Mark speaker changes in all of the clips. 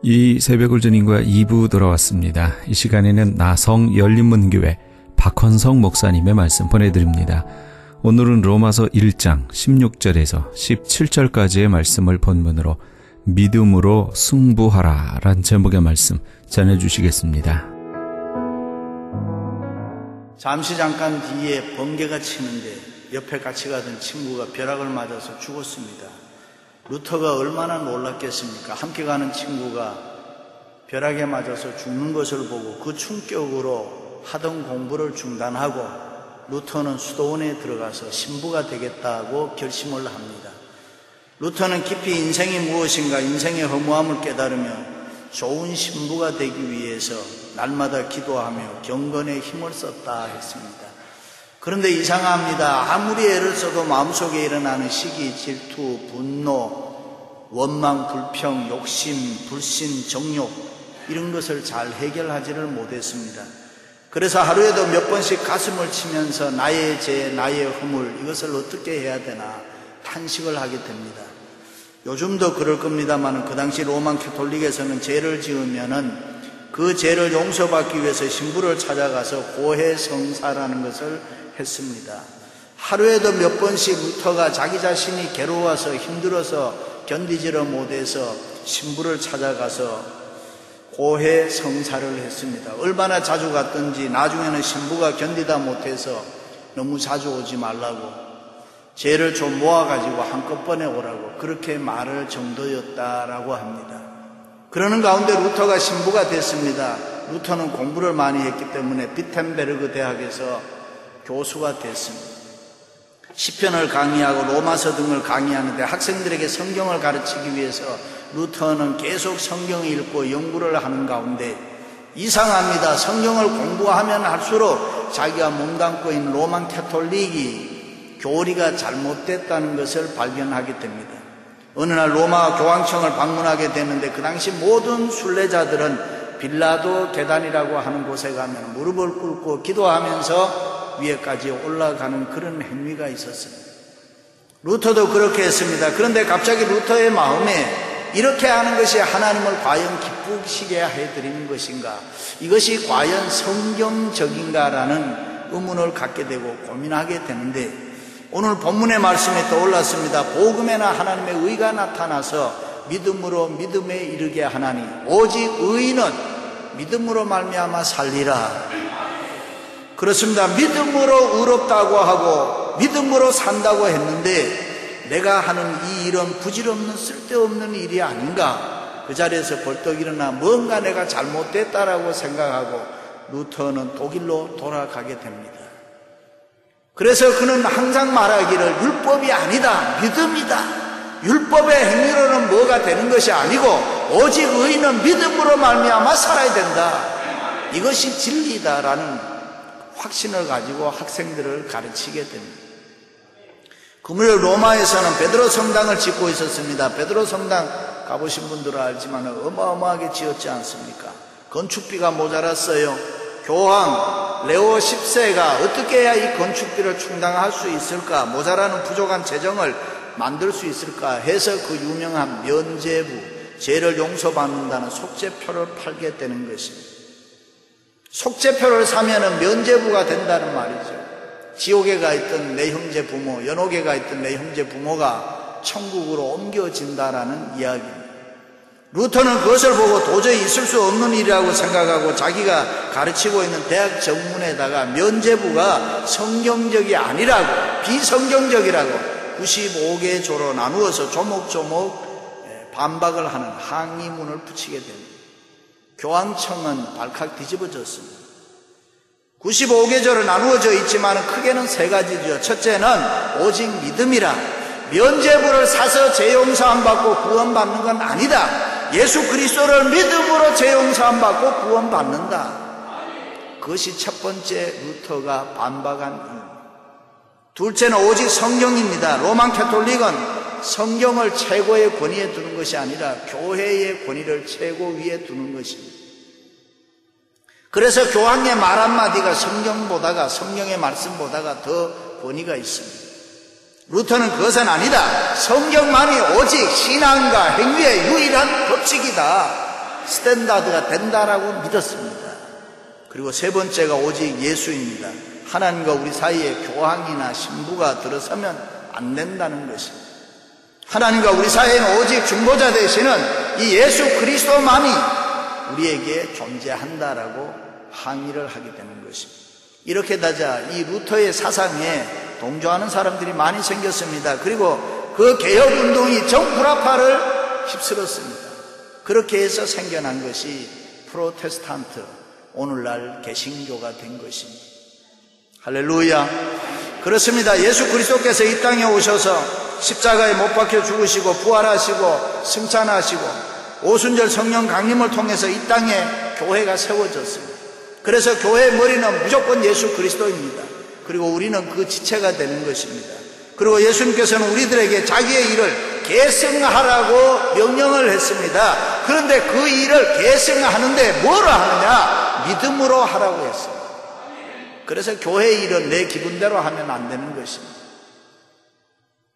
Speaker 1: 이 새벽을 주님과 2부 돌아왔습니다. 이 시간에는 나성 열린문교회 박헌성 목사님의 말씀 보내드립니다. 오늘은 로마서 1장 16절에서 17절까지의 말씀을 본문으로 믿음으로 승부하라 라는 제목의 말씀 전해주시겠습니다.
Speaker 2: 잠깐 뒤에 번개가 치는데 옆에 같이 가던 친구가 벼락을 맞아서 죽었습니다. 루터가 얼마나 놀랐겠습니까? 함께 가는 친구가 벼락에 맞아서 죽는 것을 보고 그 충격으로 하던 공부를 중단하고 루터는 수도원에 들어가서 신부가 되겠다고 결심을 합니다. 루터는 깊이 인생이 무엇인가, 인생의 허무함을 깨달으며 좋은 신부가 되기 위해서 날마다 기도하며 경건에 힘을 썼다 했습니다. 그런데 이상합니다. 아무리 애를 써도 마음속에 일어나는 시기, 질투, 분노, 원망, 불평, 욕심, 불신, 정욕 이런 것을 잘 해결하지를 못했습니다. 그래서 하루에도 몇 번씩 가슴을 치면서 나의 죄, 나의 허물 이것을 어떻게 해야 되나 탄식을 하게 됩니다. 요즘도 그럴 겁니다만 그 당시 로만 캐톨릭에서는 죄를 지으면은 그 죄를 용서받기 위해서 신부를 찾아가서 고해성사라는 것을 했습니다. 하루에도 몇 번씩 루터가 자기 자신이 괴로워서 힘들어서 견디지를 못해서 신부를 찾아가서 고해성사를 했습니다. 얼마나 자주 갔던지 나중에는 신부가 견디다 못해서 너무 자주 오지 말라고 죄를 좀 모아가지고 한꺼번에 오라고 그렇게 말할 정도였다라고 합니다. 그러는 가운데 루터가 신부가 됐습니다. 루터는 공부를 많이 했기 때문에 비텐베르그 대학에서 교수가 됐습니다. 시편을 강의하고 로마서 등을 강의하는데 학생들에게 성경을 가르치기 위해서 루터는 계속 성경을 읽고 연구를 하는 가운데 이상합니다. 성경을 공부하면 할수록 자기가 몸담고 있는 로만 캐톨릭이 교리가 잘못됐다는 것을 발견하게 됩니다. 어느 날 로마 교황청을 방문하게 되는데 그 당시 모든 순례자들은 빌라도 계단이라고 하는 곳에 가면 무릎을 꿇고 기도하면서 위에까지 올라가는 그런 행위가 있었습니다. 루터도 그렇게 했습니다. 그런데 갑자기 루터의 마음에 이렇게 하는 것이 하나님을 과연 기쁘시게 해드리는 것인가, 이것이 과연 성경적인가라는 의문을 갖게 되고 고민하게 되는데 오늘 본문의 말씀에 떠올랐습니다. 복음에나 하나님의 의가 나타나서 믿음으로 믿음에 이르게 하나니 오직 의인은 믿음으로 말미암아 살리라. 그렇습니다. 믿음으로 의롭다고 하고 믿음으로 산다고 했는데 내가 하는 이 일은 부질없는 쓸데없는 일이 아닌가, 그 자리에서 벌떡 일어나 뭔가 내가 잘못됐다라고 생각하고 루터는 독일로 돌아가게 됩니다. 그래서 그는 항상 말하기를 율법이 아니다, 믿음이다. 율법의 행위로는 뭐가 되는 것이 아니고 오직 의인은 믿음으로 말미암아 살아야 된다. 이것이 진리다라는 확신을 가지고 학생들을 가르치게 됩니다. 그 무렵 로마에서는 베드로 성당을 짓고 있었습니다. 베드로 성당 가보신 분들은 알지만 어마어마하게 지었지 않습니까? 건축비가 모자랐어요. 교황 레오 10세가 어떻게 해야 이 건축비를 충당할 수 있을까, 모자라는 부족한 재정을 만들 수 있을까 해서 그 유명한 면죄부, 죄를 용서받는다는 속죄표를 팔게 되는 것입니다. 속죄표를 사면은 면죄부가 된다는 말이죠. 지옥에 가 있던 내 형제 부모, 연옥에 가 있던 내 형제 부모가 천국으로 옮겨진다라는 이야기입니다. 루터는 그것을 보고 도저히 있을 수 없는 일이라고 생각하고 자기가 가르치고 있는 대학 정문에다가 면죄부가 성경적이 아니라고, 비성경적이라고 95개의 조로 나누어서 조목조목 반박을 하는 항의문을 붙이게 됩니다. 교황청은 발칵 뒤집어졌습니다. 95개 조로 나누어져 있지만 크게는 세 가지죠. 첫째는 오직 믿음이라, 면죄부를 사서 죄용서함 받고 구원받는 건 아니다. 예수 그리스도를 믿음으로 죄용서함 받고 구원받는다. 그것이 첫 번째 루터가 반박한 이유. 둘째는 오직 성경입니다. 로만 캐톨릭은 성경을 최고의 권위에 두는 것이 아니라 교회의 권위를 최고 위에 두는 것입니다. 그래서 교황의 말 한마디가 성경의 말씀보다가 더 권위가 있습니다. 루터는 그것은 아니다. 성경만이 오직 신앙과 행위의 유일한 법칙이다. 스탠다드가 된다라고 믿었습니다. 그리고 세 번째가 오직 예수입니다. 하나님과 우리 사이에 교황이나 신부가 들어서면 안 된다는 것입니다. 하나님과 우리 사이에는 오직 중보자 되시는 이 예수 그리스도만이 우리에게 존재한다라고 항의를 하게 되는 것입니다. 이렇게 되자 이 루터의 사상에 동조하는 사람들이 많이 생겼습니다. 그리고 그 개혁운동이 전 구라파를 휩쓸었습니다. 그렇게 해서 생겨난 것이 프로테스탄트, 오늘날 개신교가 된 것입니다. 할렐루야. 그렇습니다. 예수 그리스도께서 이 땅에 오셔서 십자가에 못 박혀 죽으시고 부활하시고 승천하시고 오순절 성령 강림을 통해서 이 땅에 교회가 세워졌습니다. 그래서 교회의 머리는 무조건 예수 그리스도입니다. 그리고 우리는 그 지체가 되는 것입니다. 그리고 예수님께서는 우리들에게 자기의 일을 계승하라고 명령을 했습니다. 그런데 그 일을 계승하는데 뭐로 하느냐? 믿음으로 하라고 했습니다. 그래서 교회의 일은 내 기분대로 하면 안 되는 것입니다.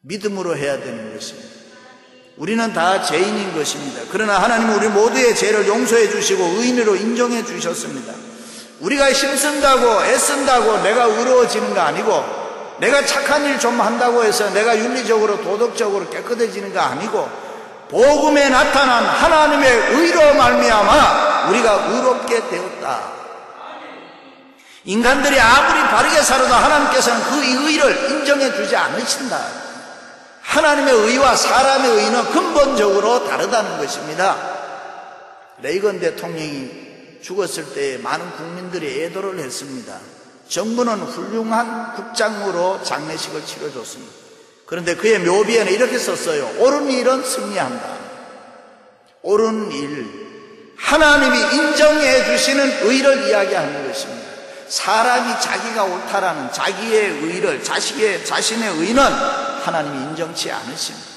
Speaker 2: 믿음으로 해야 되는 것입니다. 우리는 다 죄인인 것입니다. 그러나 하나님은 우리 모두의 죄를 용서해 주시고 의인으로 인정해 주셨습니다. 우리가 힘쓴다고 애쓴다고 내가 의로워지는 거 아니고, 내가 착한 일 좀 한다고 해서 내가 윤리적으로 도덕적으로 깨끗해지는 거 아니고, 복음에 나타난 하나님의 의로 말미암아 우리가 의롭게 되었다. 인간들이 아무리 바르게 살아도 하나님께서는 그 의를 인정해 주지 않으신다. 하나님의 의와 사람의 의는 근본적으로 다르다는 것입니다. 레이건 대통령이 죽었을 때 많은 국민들이 애도를 했습니다. 정부는 훌륭한 국장으로 장례식을 치러줬습니다. 그런데 그의 묘비에는 이렇게 썼어요. 옳은 일은 승리한다. 옳은 일, 하나님이 인정해 주시는 의를 이야기하는 것입니다. 사람이 자기가 옳다라는 자기의 의를, 자신의 의는 하나님이 인정치 않으십니다.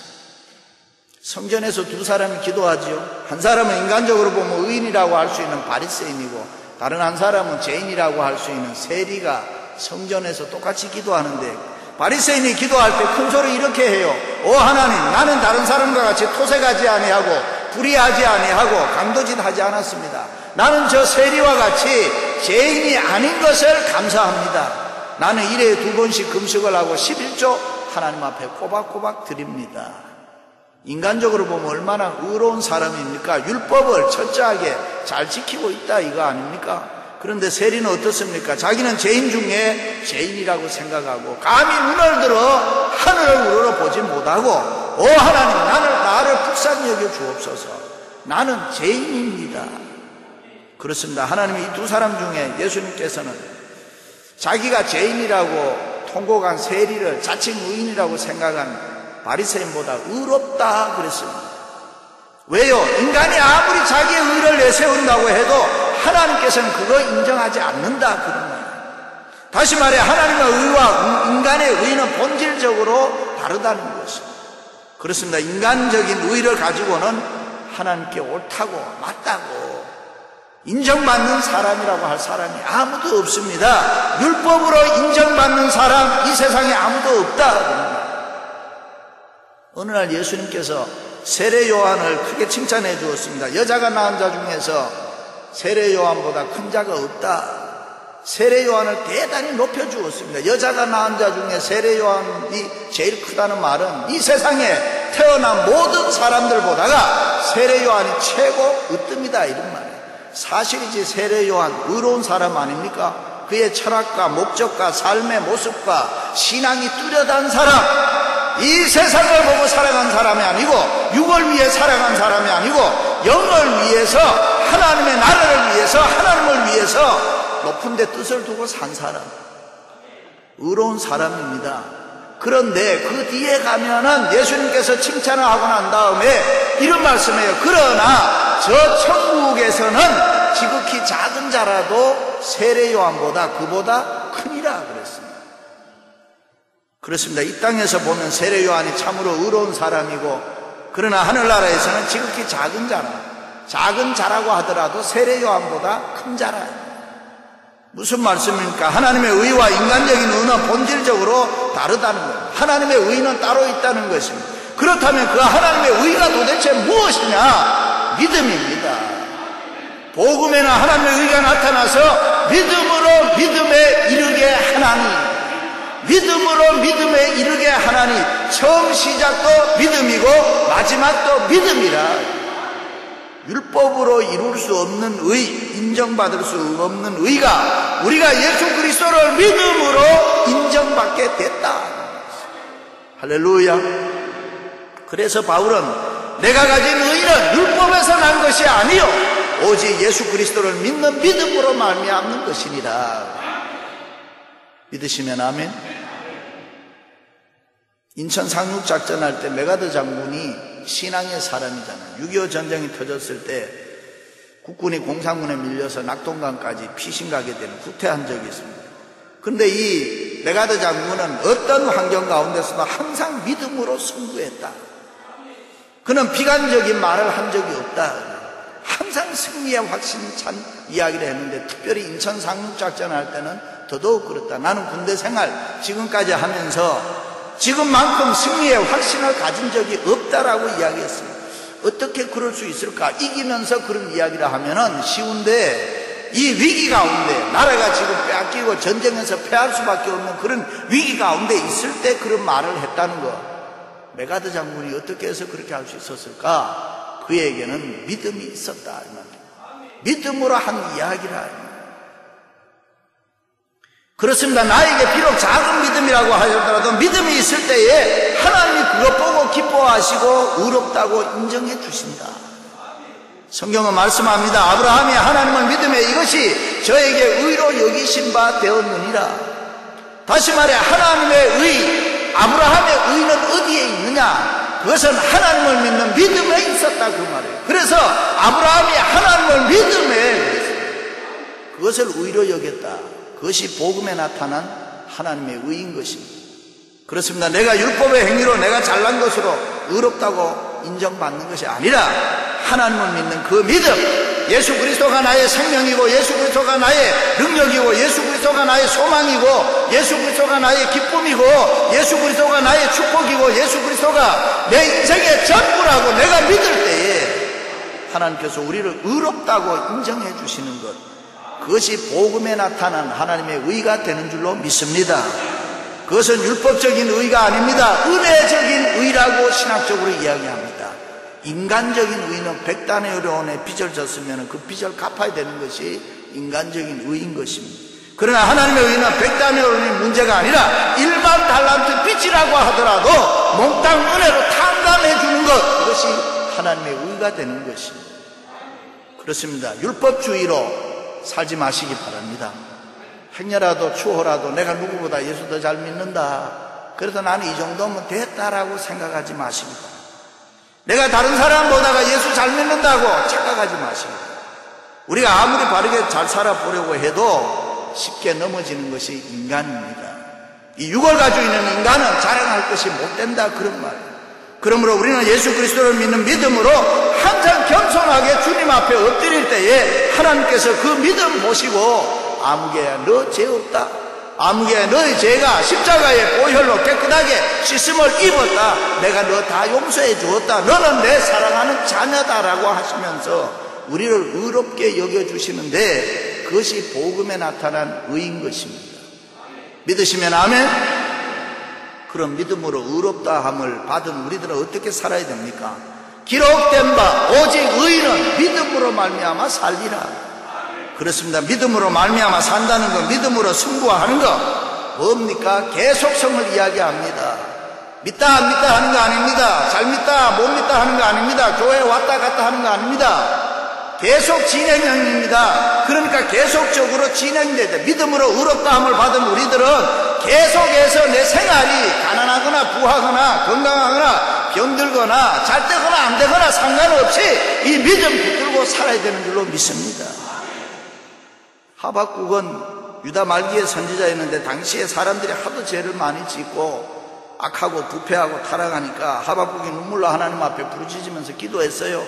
Speaker 2: 성전에서 두 사람이 기도하지요. 한 사람은 인간적으로 보면 의인이라고 할 수 있는 바리새인이고, 다른 한 사람은 죄인이라고 할 수 있는 세리가 성전에서 똑같이 기도하는데, 바리새인이 기도할 때 큰 소리 이렇게 해요. 오 하나님, 나는 다른 사람과 같이 토색하지 아니하고 불의하지 아니하고 강도짓하지 않았습니다. 나는 저 세리와 같이 죄인이 아닌 것을 감사합니다. 나는 일에 2번씩 금식을 하고 11조 하나님 앞에 꼬박꼬박 드립니다. 인간적으로 보면 얼마나 의로운 사람입니까? 율법을 철저하게 잘 지키고 있다 이거 아닙니까? 그런데 세리는 어떻습니까? 자기는 죄인 중에 죄인이라고 생각하고 감히 눈을 들어 하늘을 우러러 보지 못하고, 오 하나님, 나를 불쌍히 여겨 주옵소서. 나는 죄인입니다. 그렇습니다. 하나님이 이 두 사람 중에 예수님께서는 자기가 죄인이라고 통곡한 세리를 자칭 의인이라고 생각한 바리새인보다 의롭다 그랬습니다. 왜요? 인간이 아무리 자기의 의를 내세운다고 해도 하나님께서는 그거 인정하지 않는다 그런 거예요. 다시 말해 하나님의 의와 인간의 의는 본질적으로 다르다는 것입니다. 그렇습니다. 인간적인 의를 가지고는 하나님께 옳다고 맞다고 인정받는 사람이라고 할 사람이 아무도 없습니다. 율법으로 인정받는 사람 이 세상에 아무도 없다. 어느 날 예수님께서 세례 요한을 크게 칭찬해 주었습니다. 여자가 낳은 자 중에서 세례 요한보다 큰 자가 없다. 세례 요한을 대단히 높여 주었습니다. 여자가 낳은 자 중에 세례 요한이 제일 크다는 말은 이 세상에 태어난 모든 사람들보다가 세례 요한이 최고 으뜸이다 이런 말이에요. 사실이지. 세례 요한 의로운 사람 아닙니까? 그의 철학과 목적과 삶의 모습과 신앙이 뚜렷한 사람, 이 세상을 보고 살아간 사람이 아니고 육을 위해 살아간 사람이 아니고 영을 위해서, 하나님의 나라를 위해서, 하나님을 위해서 높은 데 뜻을 두고 산 사람, 의로운 사람입니다. 그런데 그 뒤에 가면은 예수님께서 칭찬을 하고 난 다음에 이런 말씀이에요. 그러나 저 천국에서는 지극히 작은 자라도 세례 요한보다 그보다 크니라 그랬습니다. 그렇습니다. 이 땅에서 보면 세례 요한이 참으로 의로운 사람이고, 그러나 하늘나라에서는 지극히 작은 자라고 하더라도 세례 요한보다 큰 자라. 무슨 말씀입니까? 하나님의 의와 인간적인 의는 본질적으로 다르다는 거예요. 하나님의 의는 따로 있다는 것입니다. 그렇다면 그 하나님의 의가 도대체 무엇이냐? 믿음입니다. 복음에는 하나님의 의가 나타나서 믿음으로 믿음에 이르게 하나니, 믿음으로 믿음에 이르게 하나니, 처음 시작도 믿음이고 마지막도 믿음이라. 율법으로 이룰 수 없는 의, 인정받을 수 없는 의가 우리가 예수 그리스도를 믿음으로 인정받게 됐다. 할렐루야. 그래서 바울은 내가 가진 의는 율법에서 난 것이 아니요 오직 예수 그리스도를 믿는 믿음으로 말미암는 것이니라. 믿으시면 아멘. 인천 상륙작전 할 때 메가더 장군이 신앙의 사람이잖아요. 6.25 전쟁이 터졌을 때 국군이 공산군에 밀려서 낙동강까지 피신가게 되는 구태한 적이 있습니다. 그런데 이 메가더 장군은 어떤 환경 가운데서도 항상 믿음으로 승부했다. 그는 비관적인 말을 한 적이 없다. 항상 승리에 확신 찬 이야기를 했는데 특별히 인천 상륙작전 할 때는 더더욱 그렇다. 나는 군대 생활 지금까지 하면서 지금만큼 승리에 확신을 가진 적이 없다라고 이야기했습니다. 어떻게 그럴 수 있을까? 이기면서 그런 이야기를 하면은 쉬운데 이 위기 가운데 나라가 지금 빼앗기고 전쟁에서 패할 수밖에 없는 그런 위기 가운데 있을 때 그런 말을 했다는 거. 메가더 장군이 어떻게 해서 그렇게 할 수 있었을까? 그에게는 믿음이 있었다. 믿음으로 한 이야기라. 그렇습니다. 나에게 비록 작은 믿음이라고 하셨더라도 믿음이 있을 때에 하나님이 그것 보고 기뻐하시고 의롭다고 인정해 주신다. 성경은 말씀합니다. 아브라함이 하나님을 믿음에 이것이 저에게 의로 여기신 바 되었느니라. 다시 말해 하나님의 의, 아브라함의 의는 어디에 있느냐? 그것은 하나님을 믿는 믿음에 있었다 그 말이에요. 그래서 아브라함이 하나님을 믿음에 그것을 의로 여겼다. 그것이 복음에 나타난 하나님의 의인 것입니다. 그렇습니다. 내가 율법의 행위로 내가 잘난 것으로 의롭다고 인정받는 것이 아니라 하나님을 믿는 그 믿음, 예수 그리스도가 나의 생명이고 예수 그리스도가 나의 능력이고 예수 그리스도가 나의 소망이고 예수 그리스도가 나의 기쁨이고 예수 그리스도가 나의 축복이고 예수 그리스도가 내 인생의 전부라고 내가 믿을 때에 하나님께서 우리를 의롭다고 인정해 주시는 것, 그것이 복음에 나타난 하나님의 의가 되는 줄로 믿습니다. 그것은 율법적인 의가 아닙니다. 은혜적인 의라고 신학적으로 이야기합니다. 인간적인 의는 100다네론의 빚을 졌으면 그 빚을 갚아야 되는 것이 인간적인 의인 것입니다. 그러나 하나님의 의는 100다네론이 문제가 아니라 1만 달란트 빚이라고 하더라도 몽땅 은혜로 탕감해 주는 것, 그것이 하나님의 의가 되는 것입니다. 그렇습니다. 율법주의로 살지 마시기 바랍니다. 행여라도 추호라도 내가 누구보다 예수 더 잘 믿는다, 그래서 나는 이 정도면 됐다라고 생각하지 마시기 바랍니다. 내가 다른 사람보다가 예수 잘 믿는다고 착각하지 마시기 바랍니다. 우리가 아무리 바르게 잘 살아보려고 해도 쉽게 넘어지는 것이 인간입니다. 이 육을 가지고 있는 인간은 자랑할 것이 못 된다, 그런 말이에요. 그러므로 우리는 예수 그리스도를 믿는 믿음으로 항상 겸손하게 주님 앞에 엎드릴 때에 하나님께서 그 믿음 보시고 아무개야 너 죄 없다, 아무개야 너의 죄가 십자가의 보혈로 깨끗하게 씻음을 입었다, 내가 너 다 용서해 주었다, 너는 내 사랑하는 자녀다라고 하시면서 우리를 의롭게 여겨주시는데 그것이 복음에 나타난 의인 것입니다. 믿으시면 아멘. 그런 믿음으로 의롭다함을 받은 우리들은 어떻게 살아야 됩니까? 기록된 바 오직 의인은 믿음으로 말미암아 살리라. 그렇습니다. 믿음으로 말미암아 산다는 것, 믿음으로 승부하는 것 뭡니까? 계속성을 이야기합니다. 믿다 안 믿다 하는 거 아닙니다. 잘 믿다 못 믿다 하는 거 아닙니다. 교회 왔다 갔다 하는 거 아닙니다. 계속 진행형입니다. 그러니까 계속적으로 진행돼야 돼. 믿음으로 의롭다함을 받은 우리들은 계속해서 내 생활이 가난하거나 부하거나 건강하거나 병들거나 잘 되거나 안 되거나 상관없이 이 믿음 붙들고 살아야 되는 줄로 믿습니다. 하박국은 유다 말기의 선지자였는데 당시에 사람들이 하도 죄를 많이 짓고 악하고 부패하고 타락하니까 하박국이 눈물로 하나님 앞에 부르짖으면서 기도했어요.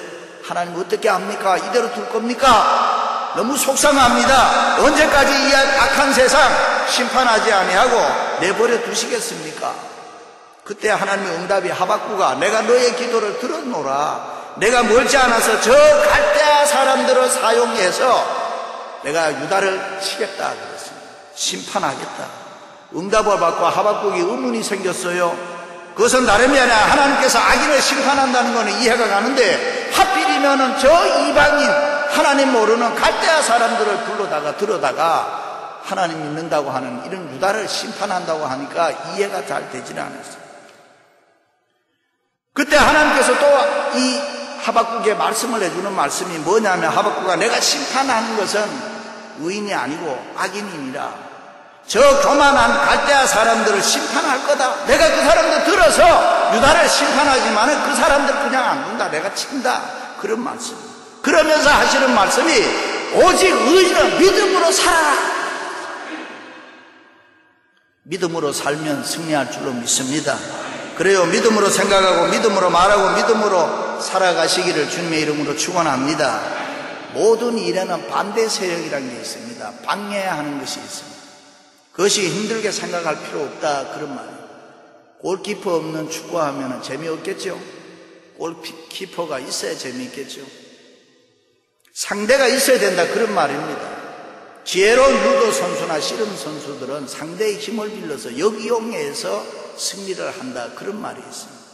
Speaker 2: 하나님 어떻게 합니까? 이대로 둘 겁니까? 너무 속상합니다. 언제까지 이 악한 세상 심판하지 아니하고 내버려 두시겠습니까? 그때 하나님의 응답이 하박국아 내가 너의 기도를 들었노라. 내가 멀지 않아서 저 갈대아 사람들을 사용해서 내가 유다를 치겠다 그랬습니다. 심판하겠다. 응답을 받고 하박국이 의문이 생겼어요. 그것은 다름이 아니라 하나님께서 악인을 심판한다는 것은 이해가 가는데 하필이면은 저 이방인 하나님 모르는 갈대아 사람들을 들어다가 하나님 믿는다고 하는 이런 유다를 심판한다고 하니까 이해가 잘 되지는 않았어요. 그때 하나님께서 또 이 하박국에 말씀을 해주는 말씀이 뭐냐면 하박국아 내가 심판하는 것은 의인이 아니고 악인이니라. 저 교만한 갈대아 사람들을 심판할 거다. 내가 그 사람들 들어서 유다를 심판하지만 그 사람들 그냥 안 본다. 내가 친다. 그런 말씀. 그러면서 하시는 말씀이 오직 의인은 믿음으로 살아라. 믿음으로 살면 승리할 줄로 믿습니다. 그래요. 믿음으로 생각하고 믿음으로 말하고 믿음으로 살아가시기를 주님의 이름으로 축원합니다. 모든 일에는 반대 세력이라는 게 있습니다. 방해하는 것이 있습니다. 그것이 힘들게 생각할 필요 없다 그런 말이에요. 골키퍼 없는 축구하면 재미없겠죠. 골키퍼가 있어야 재미있겠죠. 상대가 있어야 된다 그런 말입니다. 지혜로운 유도 선수나 씨름 선수들은 상대의 힘을 빌려서 역이용해서 승리를 한다 그런 말이 있습니다.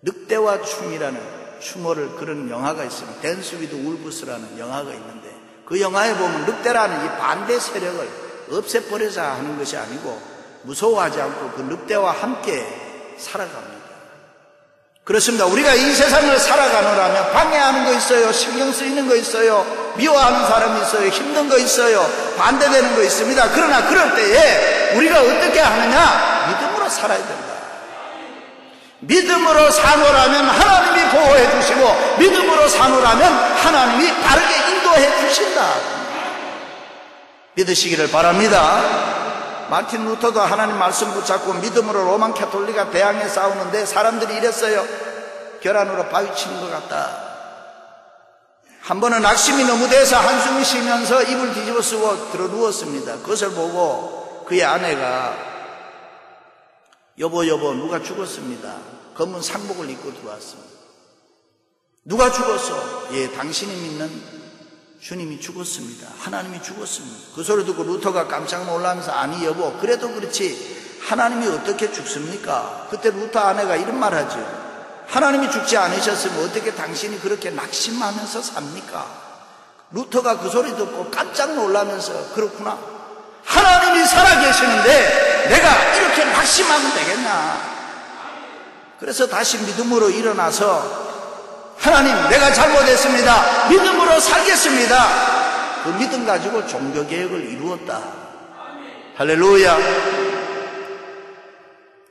Speaker 2: 늑대와 춤이라는 추모를 그런 영화가 있습니다. 댄스 위드 울브스라는 영화가 있는데 그 영화에 보면 늑대라는 이 반대 세력을 없애버리자 하는 것이 아니고 무서워하지 않고 그 늑대와 함께 살아갑니다. 그렇습니다. 우리가 이 세상을 살아가느라면 방해하는 거 있어요. 신경 쓰이는 거 있어요. 미워하는 사람이 있어요. 힘든 거 있어요. 반대되는 거 있습니다. 그러나 그럴 때에 우리가 어떻게 하느냐? 믿음으로 살아야 된다. 믿음으로 사노라면 하나님이 보호해 주시고 믿음으로 사노라면 하나님이 바르게 인도해 주신다. 믿으시기를 바랍니다. 마틴 루터도 하나님 말씀 붙잡고 믿음으로 로만 캐톨릭과 대항해 싸우는데 사람들이 이랬어요. 계란으로 바위 치는 것 같다. 한 번은 낙심이 너무 돼서 한숨을 쉬면서 이불 뒤집어 쓰고 들어 누웠습니다. 그것을 보고 그의 아내가 여보 누가 죽었습니다. 검은 상복을 입고 들어왔습니다. 누가 죽었어? 예, 당신이 믿는 주님이 죽었습니다. 하나님이 죽었습니다. 그 소리 듣고 루터가 깜짝 놀라면서 아니 여보 그래도 그렇지 하나님이 어떻게 죽습니까? 그때 루터 아내가 이런 말 하죠. 하나님이 죽지 않으셨으면 어떻게 당신이 그렇게 낙심하면서 삽니까? 루터가 그 소리 듣고 깜짝 놀라면서 그렇구나. 하나님이 살아계시는데 내가 이렇게 낙심하면 되겠나? 그래서 다시 믿음으로 일어나서 하나님 내가 잘못했습니다. 믿음으로 살겠습니다. 그 믿음 가지고 종교개혁을 이루었다. 할렐루야.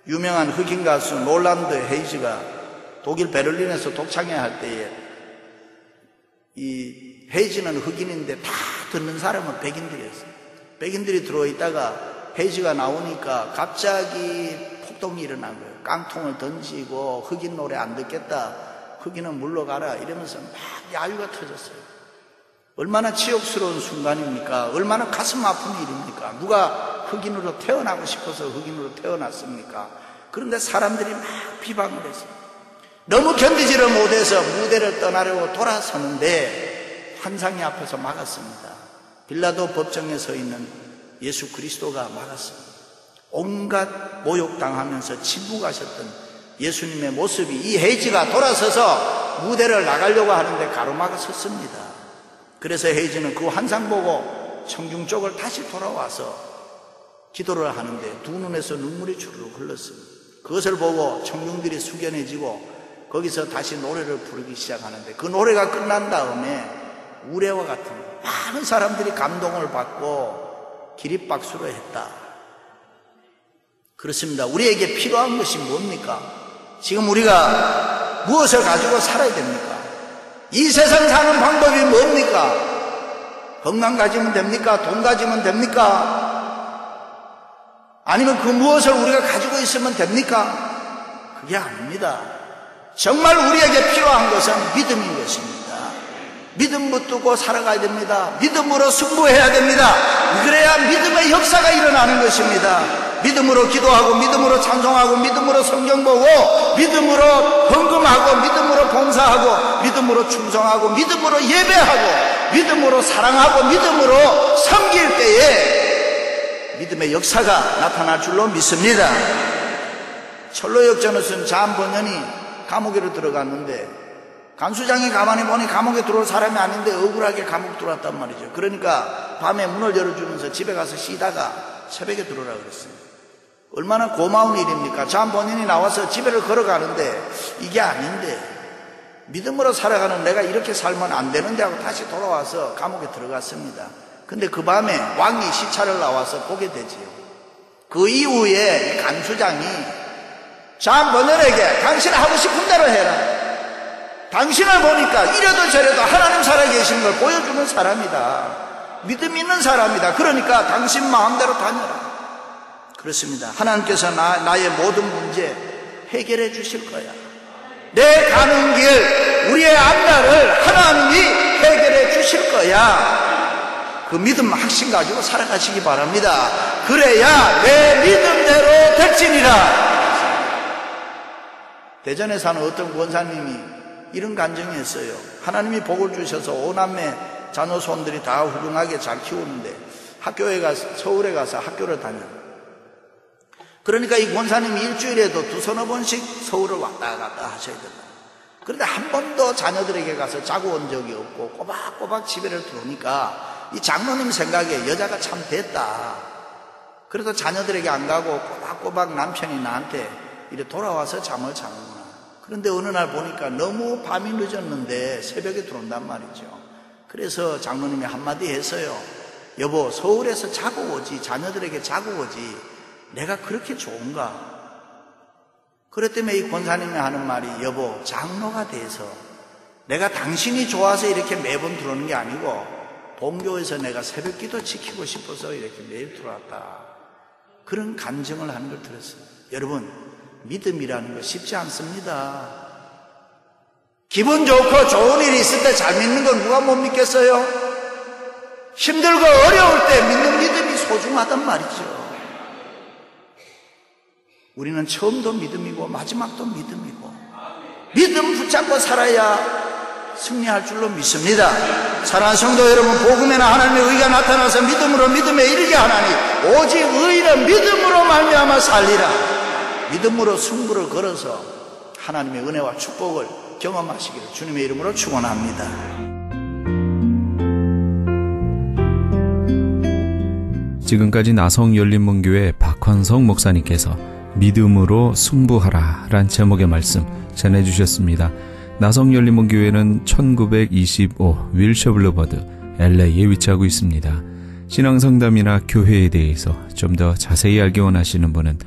Speaker 2: 유명한 흑인 가수 롤란드 헤이즈가 독일 베를린에서 독창회 할 때에 이 헤이즈는 흑인인데 다 듣는 사람은 백인들이었어요. 백인들이 들어있다가 헤이즈가 나오니까 갑자기 폭동이 일어난 거예요. 깡통을 던지고 흑인 노래 안 듣겠다. 흑인은 물러가라 이러면서 막 야유가 터졌어요. 얼마나 치욕스러운 순간입니까? 얼마나 가슴 아픈 일입니까? 누가 흑인으로 태어나고 싶어서 흑인으로 태어났습니까? 그런데 사람들이 막 비방을 했어요. 너무 견디지를 못해서 무대를 떠나려고 돌아서는데 환상이 앞에서 막았습니다. 빌라도 법정에 서 있는 예수 그리스도가 막았습니다. 온갖 모욕당하면서 침묵하셨던 예수님의 모습이 이 헤이즈가 돌아서서 무대를 나가려고 하는데 가로막아 섰습니다. 그래서 헤이즈는 그 환상 보고 청중 쪽을 다시 돌아와서 기도를 하는데 두 눈에서 눈물이 주르륵 흘렀습니다. 그것을 보고 청중들이 숙연해지고 거기서 다시 노래를 부르기 시작하는데 그 노래가 끝난 다음에 우레와 같은 많은 사람들이 감동을 받고 기립박수를 했다. 그렇습니다. 우리에게 필요한 것이 뭡니까? 지금 우리가 무엇을 가지고 살아야 됩니까? 이 세상 사는 방법이 뭡니까? 건강 가지면 됩니까? 돈 가지면 됩니까? 아니면 그 무엇을 우리가 가지고 있으면 됩니까? 그게 아닙니다. 정말 우리에게 필요한 것은 믿음인 것입니다. 믿음 붙들고 살아가야 됩니다. 믿음으로 승부해야 됩니다. 그래야 믿음의 역사가 일어나는 것입니다. 믿음으로 기도하고 믿음으로 찬송하고 믿음으로 성경 보고 믿음으로 헌금 복음하고 믿음으로 봉사하고 믿음으로 충성하고 믿음으로 예배하고 믿음으로 사랑하고 믿음으로 섬길 때에 믿음의 역사가 나타날 줄로 믿습니다. 철로 역전에서는 잠 번연이 감옥에로 들어갔는데 간수장이 가만히 보니 감옥에 들어올 사람이 아닌데 억울하게 감옥 들어왔단 말이죠. 그러니까 밤에 문을 열어주면서 집에 가서 쉬다가 새벽에 들어오라 그랬어요. 얼마나 고마운 일입니까? 잠 번연이 나와서 집에를 걸어가는데 이게 아닌데 믿음으로 살아가는 내가 이렇게 살면 안 되는데 하고 다시 돌아와서 감옥에 들어갔습니다. 근데 그 밤에 왕이 시차를 나와서 보게 되지요. 그 이후에 간수장이 잠 번연에게 당신 하고 싶은 대로 해라. 당신을 보니까 이래도 저래도 하나님 살아계신 걸 보여주는 사람이다. 믿음 있는 사람이다. 그러니까 당신 마음대로 다녀라. 그렇습니다. 하나님께서 나의 모든 문제 해결해 주실 거야. 내 가는 길, 우리의 앞날을 하나님이 해결해 주실 거야. 그 믿음 확신 가지고 살아가시기 바랍니다. 그래야 내 믿음대로 될지니라. 대전에 사는 어떤 권사님이 이런 간증이 있어요. 하나님이 복을 주셔서 5남매 자녀 손들이 다 훌륭하게 잘 키우는데 학교에 가서 서울에 가서 학교를 다녀요. 그러니까 이 권사님이 일주일에도 두서너 번씩 서울을 왔다 갔다 하셔야 된다. 그런데 한 번도 자녀들에게 가서 자고 온 적이 없고 꼬박꼬박 집에를 들어오니까 이 장로님 생각에 여자가 참 됐다. 그래도 자녀들에게 안 가고 꼬박꼬박 남편이 나한테 이렇게 돌아와서 잠을 자는구나. 그런데 어느 날 보니까 너무 밤이 늦었는데 새벽에 들어온단 말이죠. 그래서 장로님이 한마디 했어요. 여보, 서울에서 자고 오지, 자녀들에게 자고 오지. 내가 그렇게 좋은가? 그랬더니 이 권사님이 하는 말이, 여보, 장로가 돼서 내가 당신이 좋아서 이렇게 매번 들어오는 게 아니고 본교에서 내가 새벽기도 지키고 싶어서 이렇게 매일 들어왔다. 그런 간증을 하는 걸 들었어요. 여러분, 믿음이라는 거 쉽지 않습니다. 기분 좋고 좋은 일이 있을 때 잘 믿는 건 누가 못 믿겠어요? 힘들고 어려울 때 믿는 믿음이 소중하단 말이죠. 우리는 처음도 믿음이고 마지막도 믿음이고 믿음 붙잡고 살아야 승리할 줄로 믿습니다. 사랑하는 성도 여러분, 복음에는 하나님의 의가 나타나서 믿음으로 믿음에 이르게 하나니 오직 의인은 믿음으로 말미암아 살리라. 믿음으로 승부를 걸어서 하나님의 은혜와 축복을 경험하시기를 주님의 이름으로 축원합니다.
Speaker 1: 지금까지 나성열린문교회 박헌성 목사님께서 믿음으로 승부하라 란 제목의 말씀 전해주셨습니다. 나성열린문교회는 1925 윌셔 블루버드 LA에 위치하고 있습니다. 신앙성담이나 교회에 대해서 좀 더 자세히 알기 원하시는 분은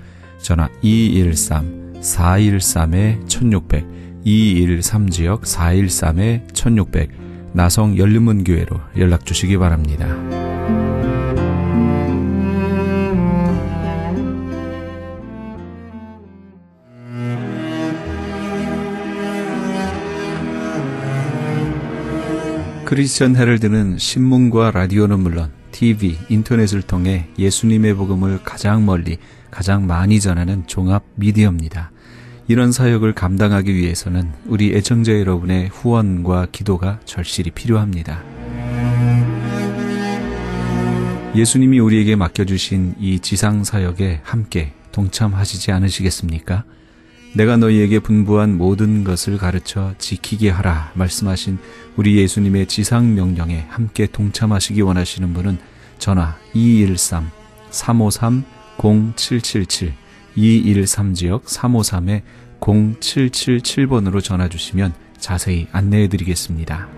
Speaker 1: 전화 213-413-1600 213지역 413-1600 나성열린문교회로 연락주시기 바랍니다. 크리스천 헤럴드는 신문과 라디오는 물론 TV, 인터넷을 통해 예수님의 복음을 가장 멀리, 가장 많이 전하는 종합 미디어입니다. 이런 사역을 감당하기 위해서는 우리 애청자 여러분의 후원과 기도가 절실히 필요합니다. 예수님이 우리에게 맡겨주신 이 지상 사역에 함께 동참하시지 않으시겠습니까? 내가 너희에게 분부한 모든 것을 가르쳐 지키게 하라 말씀하신 우리 예수님의 지상 명령에 함께 동참하시기 원하시는 분은 전화 213-353-0777 213지역 353-0777번으로 전화 주시면 자세히 안내해 드리겠습니다.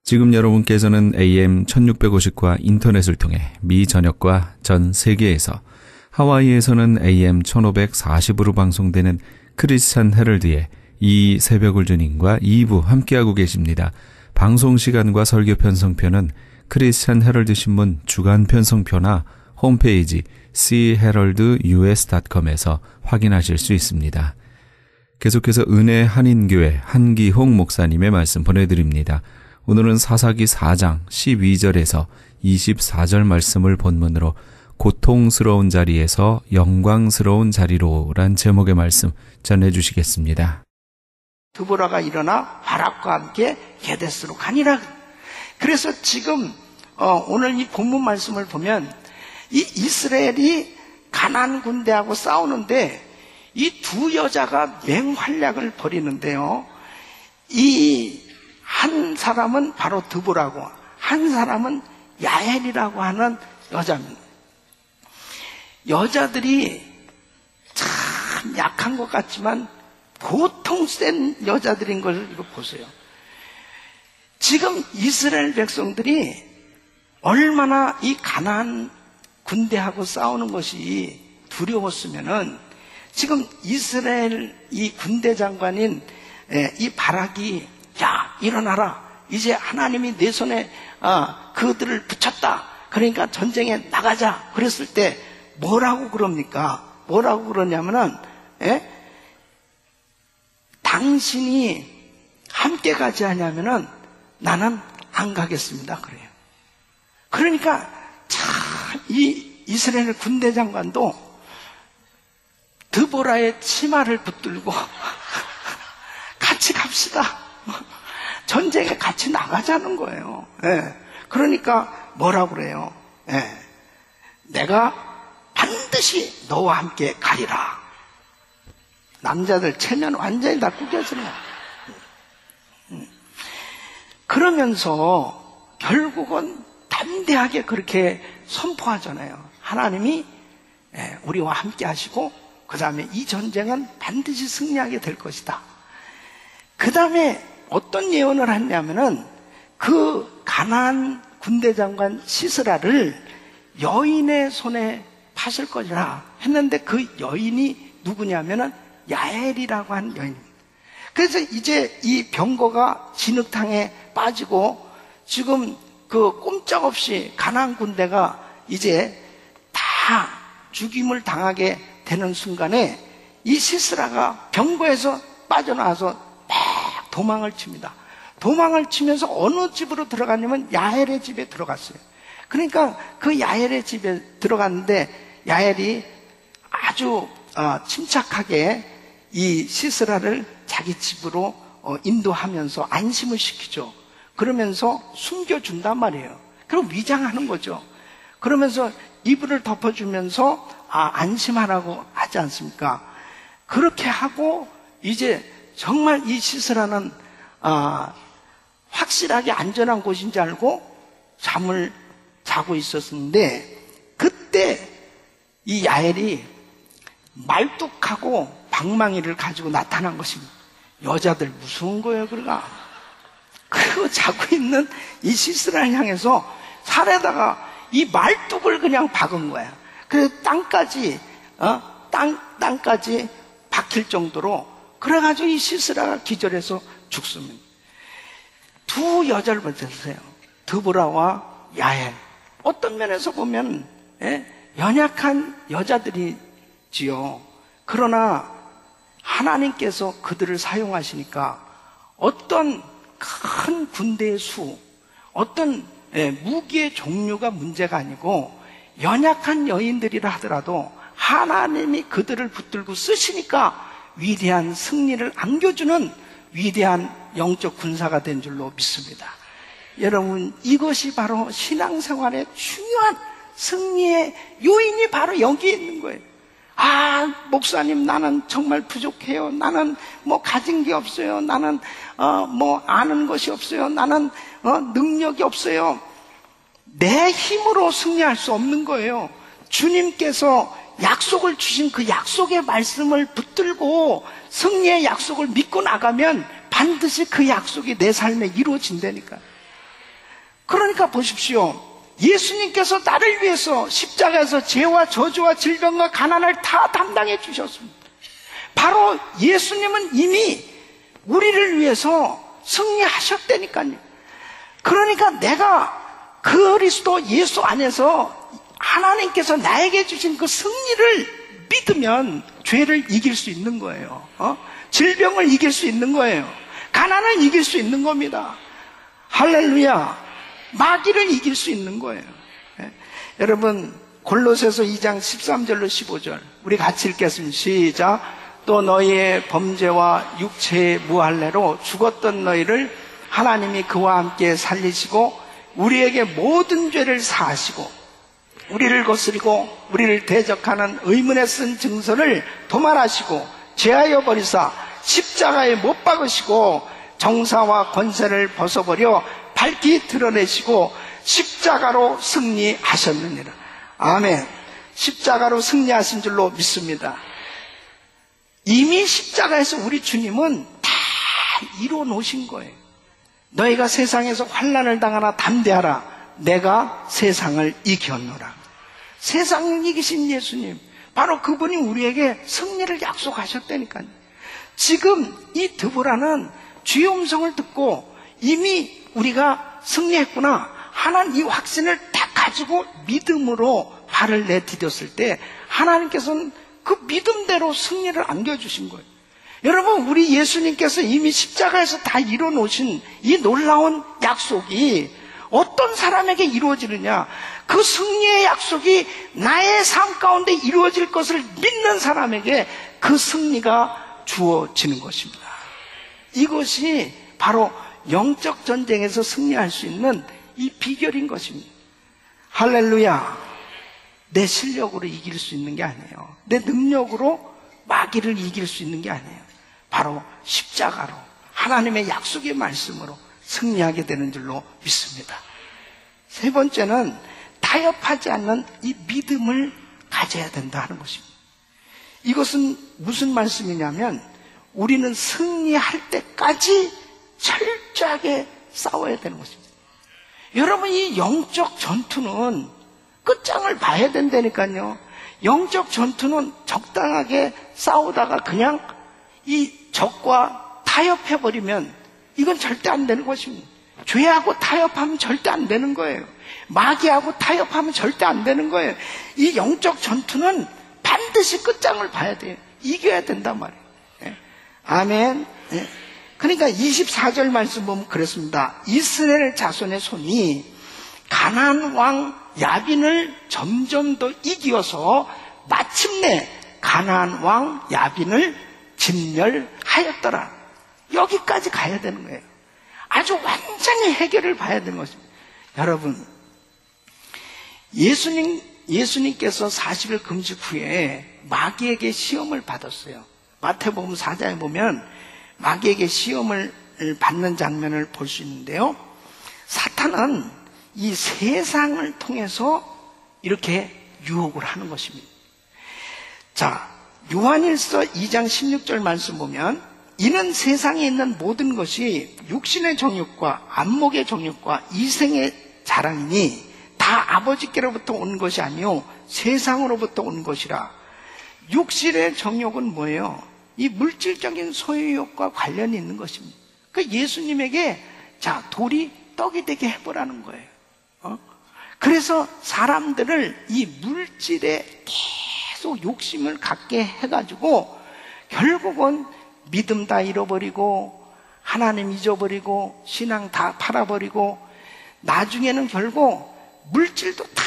Speaker 1: 지금 여러분께서는 AM 1650과 인터넷을 통해 미 전역과 전 세계에서, 하와이에서는 AM 1540으로 방송되는 크리스찬 헤럴드의 이 새벽을 주님과 2부 함께하고 계십니다. 방송 시간과 설교 편성표는 크리스찬 헤럴드 신문 주간 편성표나 홈페이지 cheraldus.com에서 확인하실 수 있습니다. 계속해서 은혜 한인교회 한기홍 목사님의 말씀 보내드립니다. 오늘은 사사기 4장 12절에서 24절 말씀을 본문으로 고통스러운 자리에서 영광스러운 자리로란 제목의 말씀 전해주시겠습니다.
Speaker 3: 드보라가 일어나 바락과 함께 게데스로 가니라. 그래서 지금 오늘 이 본문 말씀을 보면 이 이스라엘이 가나안 군대하고 싸우는데 이 두 여자가 맹활약을 벌이는데요. 이 한 사람은 바로 드보라고, 한 사람은 야엘이라고 하는 여자입니다. 여자들이 참 약한 것 같지만 보통 센 여자들인 걸 이거 보세요. 지금 이스라엘 백성들이 얼마나 이 가나안 군대하고 싸우는 것이 두려웠으면은 지금 이스라엘 이 군대 장관인 이 바락이 야 일어나라, 이제 하나님이 내 손에 그들을 붙였다, 그러니까 전쟁에 나가자 그랬을 때 뭐라고 그럽니까? 뭐라고 그러냐면은 당신이 함께 가지 않으면은 나는 안 가겠습니다 그래요. 그러니까 참 이 이스라엘 군대 장관도 드보라의 치마를 붙들고 같이 갑시다, 전쟁에 같이 나가자는 거예요. 그러니까 뭐라고 그래요? 내가 반드시 너와 함께 가리라. 남자들 체면 완전히 다 구겨지는 거예요. 그러면서 결국은 담대하게 그렇게 선포하잖아요. 하나님이 우리와 함께 하시고 그 다음에 이 전쟁은 반드시 승리하게 될 것이다. 그 다음에 어떤 예언을 했냐면은 그 가나안 군대 장관 시스라를 여인의 손에 파실 것이라 했는데 그 여인이 누구냐면은 야엘이라고 하는 여인입니다. 그래서 이제 이 병거가 진흙탕에 빠지고 지금 그 꼼짝없이 가나안 군대가 이제 다 죽임을 당하게 되는 순간에 이 시스라가 병거에서 빠져나와서 막 도망을 칩니다. 도망을 치면서 어느 집으로 들어갔냐면 야엘의 집에 들어갔어요. 그러니까 그 야엘의 집에 들어갔는데 야엘이 아주 침착하게 이 시스라를 자기 집으로 인도하면서 안심을 시키죠. 그러면서 숨겨준단 말이에요. 그럼 위장하는 거죠. 그러면서 이불을 덮어주면서 안심하라고 하지 않습니까? 그렇게 하고 이제 정말 이 시스라는 확실하게 안전한 곳인지 알고 잠을 자고 있었는데 그때 이 야엘이 말뚝하고 방망이를 가지고 나타난 것입니다. 여자들 무서운 거예요. 그리고 자고 있는 이 시스라를 향해서 살에다가 이 말뚝을 그냥 박은 거야. 그래서 땅까지 박힐 정도로 그래가지고 이 시스라가 기절해서 죽습니다. 두 여자를 보세요. 드보라와 야엘. 어떤 면에서 보면 연약한 여자들이지요. 그러나 하나님께서 그들을 사용하시니까 어떤 큰 군대의 수, 어떤 무기의 종류가 문제가 아니고 연약한 여인들이라 하더라도 하나님이 그들을 붙들고 쓰시니까 위대한 승리를 안겨주는 위대한 영적 군사가 된 줄로 믿습니다. 여러분, 이것이 바로 신앙생활의 중요한 승리의 요인이 바로 여기에 있는 거예요. 목사님, 나는 정말 부족해요. 나는 가진 게 없어요. 나는 아는 것이 없어요. 나는 능력이 없어요. 내 힘으로 승리할 수 없는 거예요. 주님께서 약속을 주신 그 약속의 말씀을 붙들고 승리의 약속을 믿고 나가면 반드시 그 약속이 내 삶에 이루어진다니까요. 그러니까 보십시오. 예수님께서 나를 위해서 십자가에서 죄와 저주와 질병과 가난을 다 담당해 주셨습니다. 바로 예수님은 이미 우리를 위해서 승리하셨다니까요. 그러니까 내가 그리스도 예수 안에서 하나님께서 나에게 주신 그 승리를 믿으면 죄를 이길 수 있는 거예요. 질병을 이길 수 있는 거예요. 가난을 이길 수 있는 겁니다. 할렐루야. 마귀를 이길 수 있는 거예요. 여러분, 골로새서 2장 13절로 15절 우리 같이 읽겠습니다. 시작. 또 너희의 범죄와 육체의 무할례로 죽었던 너희를 하나님이 그와 함께 살리시고 우리에게 모든 죄를 사하시고 우리를 거스리고 우리를 대적하는 의문에 쓴 증서를 도말하시고 제하여 버리사 십자가에 못 박으시고 정사와 권세를 벗어버려 밝히 드러내시고 십자가로 승리하셨느니라. 아멘. 십자가로 승리하신 줄로 믿습니다. 이미 십자가에서 우리 주님은 다 이루어 놓으신 거예요. 너희가 세상에서 환난을 당하나 담대하라. 내가 세상을 이겼노라. 세상을 이기신 예수님, 바로 그분이 우리에게 승리를 약속하셨다니까요. 지금 이 드보라는 주의 음성을 듣고 이미 우리가 승리했구나 하는 이 확신을 딱 가지고 믿음으로 발을 내디뎠을 때 하나님께서는 그 믿음대로 승리를 안겨주신 거예요. 여러분, 우리 예수님께서 이미 십자가에서 다 이뤄놓으신 이 놀라운 약속이 어떤 사람에게 이루어지느냐, 그 승리의 약속이 나의 삶 가운데 이루어질 것을 믿는 사람에게 그 승리가 주어지는 것입니다. 이것이 바로 영적 전쟁에서 승리할 수 있는 이 비결인 것입니다. 할렐루야. 내 실력으로 이길 수 있는 게 아니에요. 내 능력으로 마귀를 이길 수 있는 게 아니에요. 바로 십자가로 하나님의 약속의 말씀으로 승리하게 되는 줄로 믿습니다. 세 번째는 타협하지 않는 이 믿음을 가져야 된다는 것입니다. 이것은 무슨 말씀이냐면 우리는 승리할 때까지 철저하게 싸워야 되는 것입니다. 여러분, 이 영적 전투는 끝장을 봐야 된다니까요. 영적 전투는 적당하게 싸우다가 그냥 이 적과 타협해버리면 이건 절대 안 되는 것입니다. 죄하고 타협하면 절대 안 되는 거예요. 마귀하고 타협하면 절대 안 되는 거예요. 이 영적 전투는 반드시 끝장을 봐야 돼요. 이겨야 된단 말이에요. 아멘. 그러니까 24절 말씀 보면 그렇습니다. 이스라엘 자손의 손이 가나안 왕 야빈을 점점 더 이기어서 마침내 가나안 왕 야빈을 진멸하였더라. 여기까지 가야 되는 거예요. 아주 완전히 해결을 봐야 되는 것입니다. 여러분, 예수님께서 40일 금식 후에 마귀에게 시험을 받았어요. 마태복음 4장에 보면 마귀에게 시험을 받는 장면을 볼 수 있는데요. 사탄은 이 세상을 통해서 이렇게 유혹을 하는 것입니다. 자, 요한일서 2장 16절 말씀 보면 이는 세상에 있는 모든 것이 육신의 정욕과 안목의 정욕과 이생의 자랑이니 다 아버지께로부터 온 것이 아니요 세상으로부터 온 것이라. 육신의 정욕은 뭐예요? 이 물질적인 소유욕과 관련이 있는 것입니다. 그 예수님에게 자, 돌이 떡이 되게 해보라는 거예요. 그래서 사람들을 이 물질에 계속 욕심을 갖게 해가지고 결국은 믿음 다 잃어버리고 하나님 잊어버리고 신앙 다 팔아버리고 나중에는 결국 물질도 다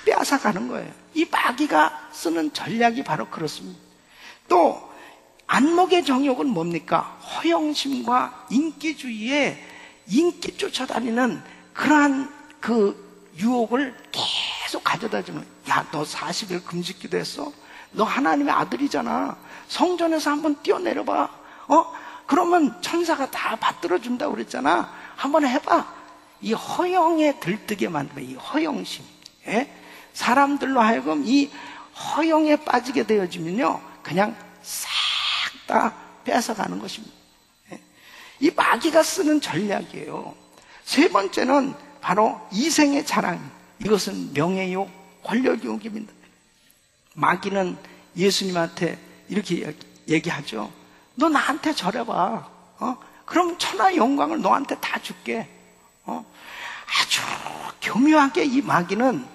Speaker 3: 빼앗아가는 거예요. 이 마귀가 쓰는 전략이 바로 그렇습니다. 또 안목의 정욕은 뭡니까? 허영심과 인기주의에 인기 쫓아다니는 그러한 그 유혹을 계속 가져다 주는. 야, 너 40일 금식 기도했어? 너 하나님의 아들이잖아. 성전에서 한번 뛰어내려봐. 그러면 천사가 다 받들어 준다고 그랬잖아. 한번 해봐. 이 허영에 들뜨게 만드는 이 허영심. 사람들로 하여금 이 허영에 빠지게 되어지면요, 그냥 싹 다 뺏어가는 것입니다. 이 마귀가 쓰는 전략이에요. 세 번째는 바로 이생의 자랑. 이것은 명예욕, 권력욕입니다. 마귀는 예수님한테 이렇게 얘기하죠. 너 나한테 절해봐. 그럼 천하 영광을 너한테 다 줄게. 아주 교묘하게 이 마귀는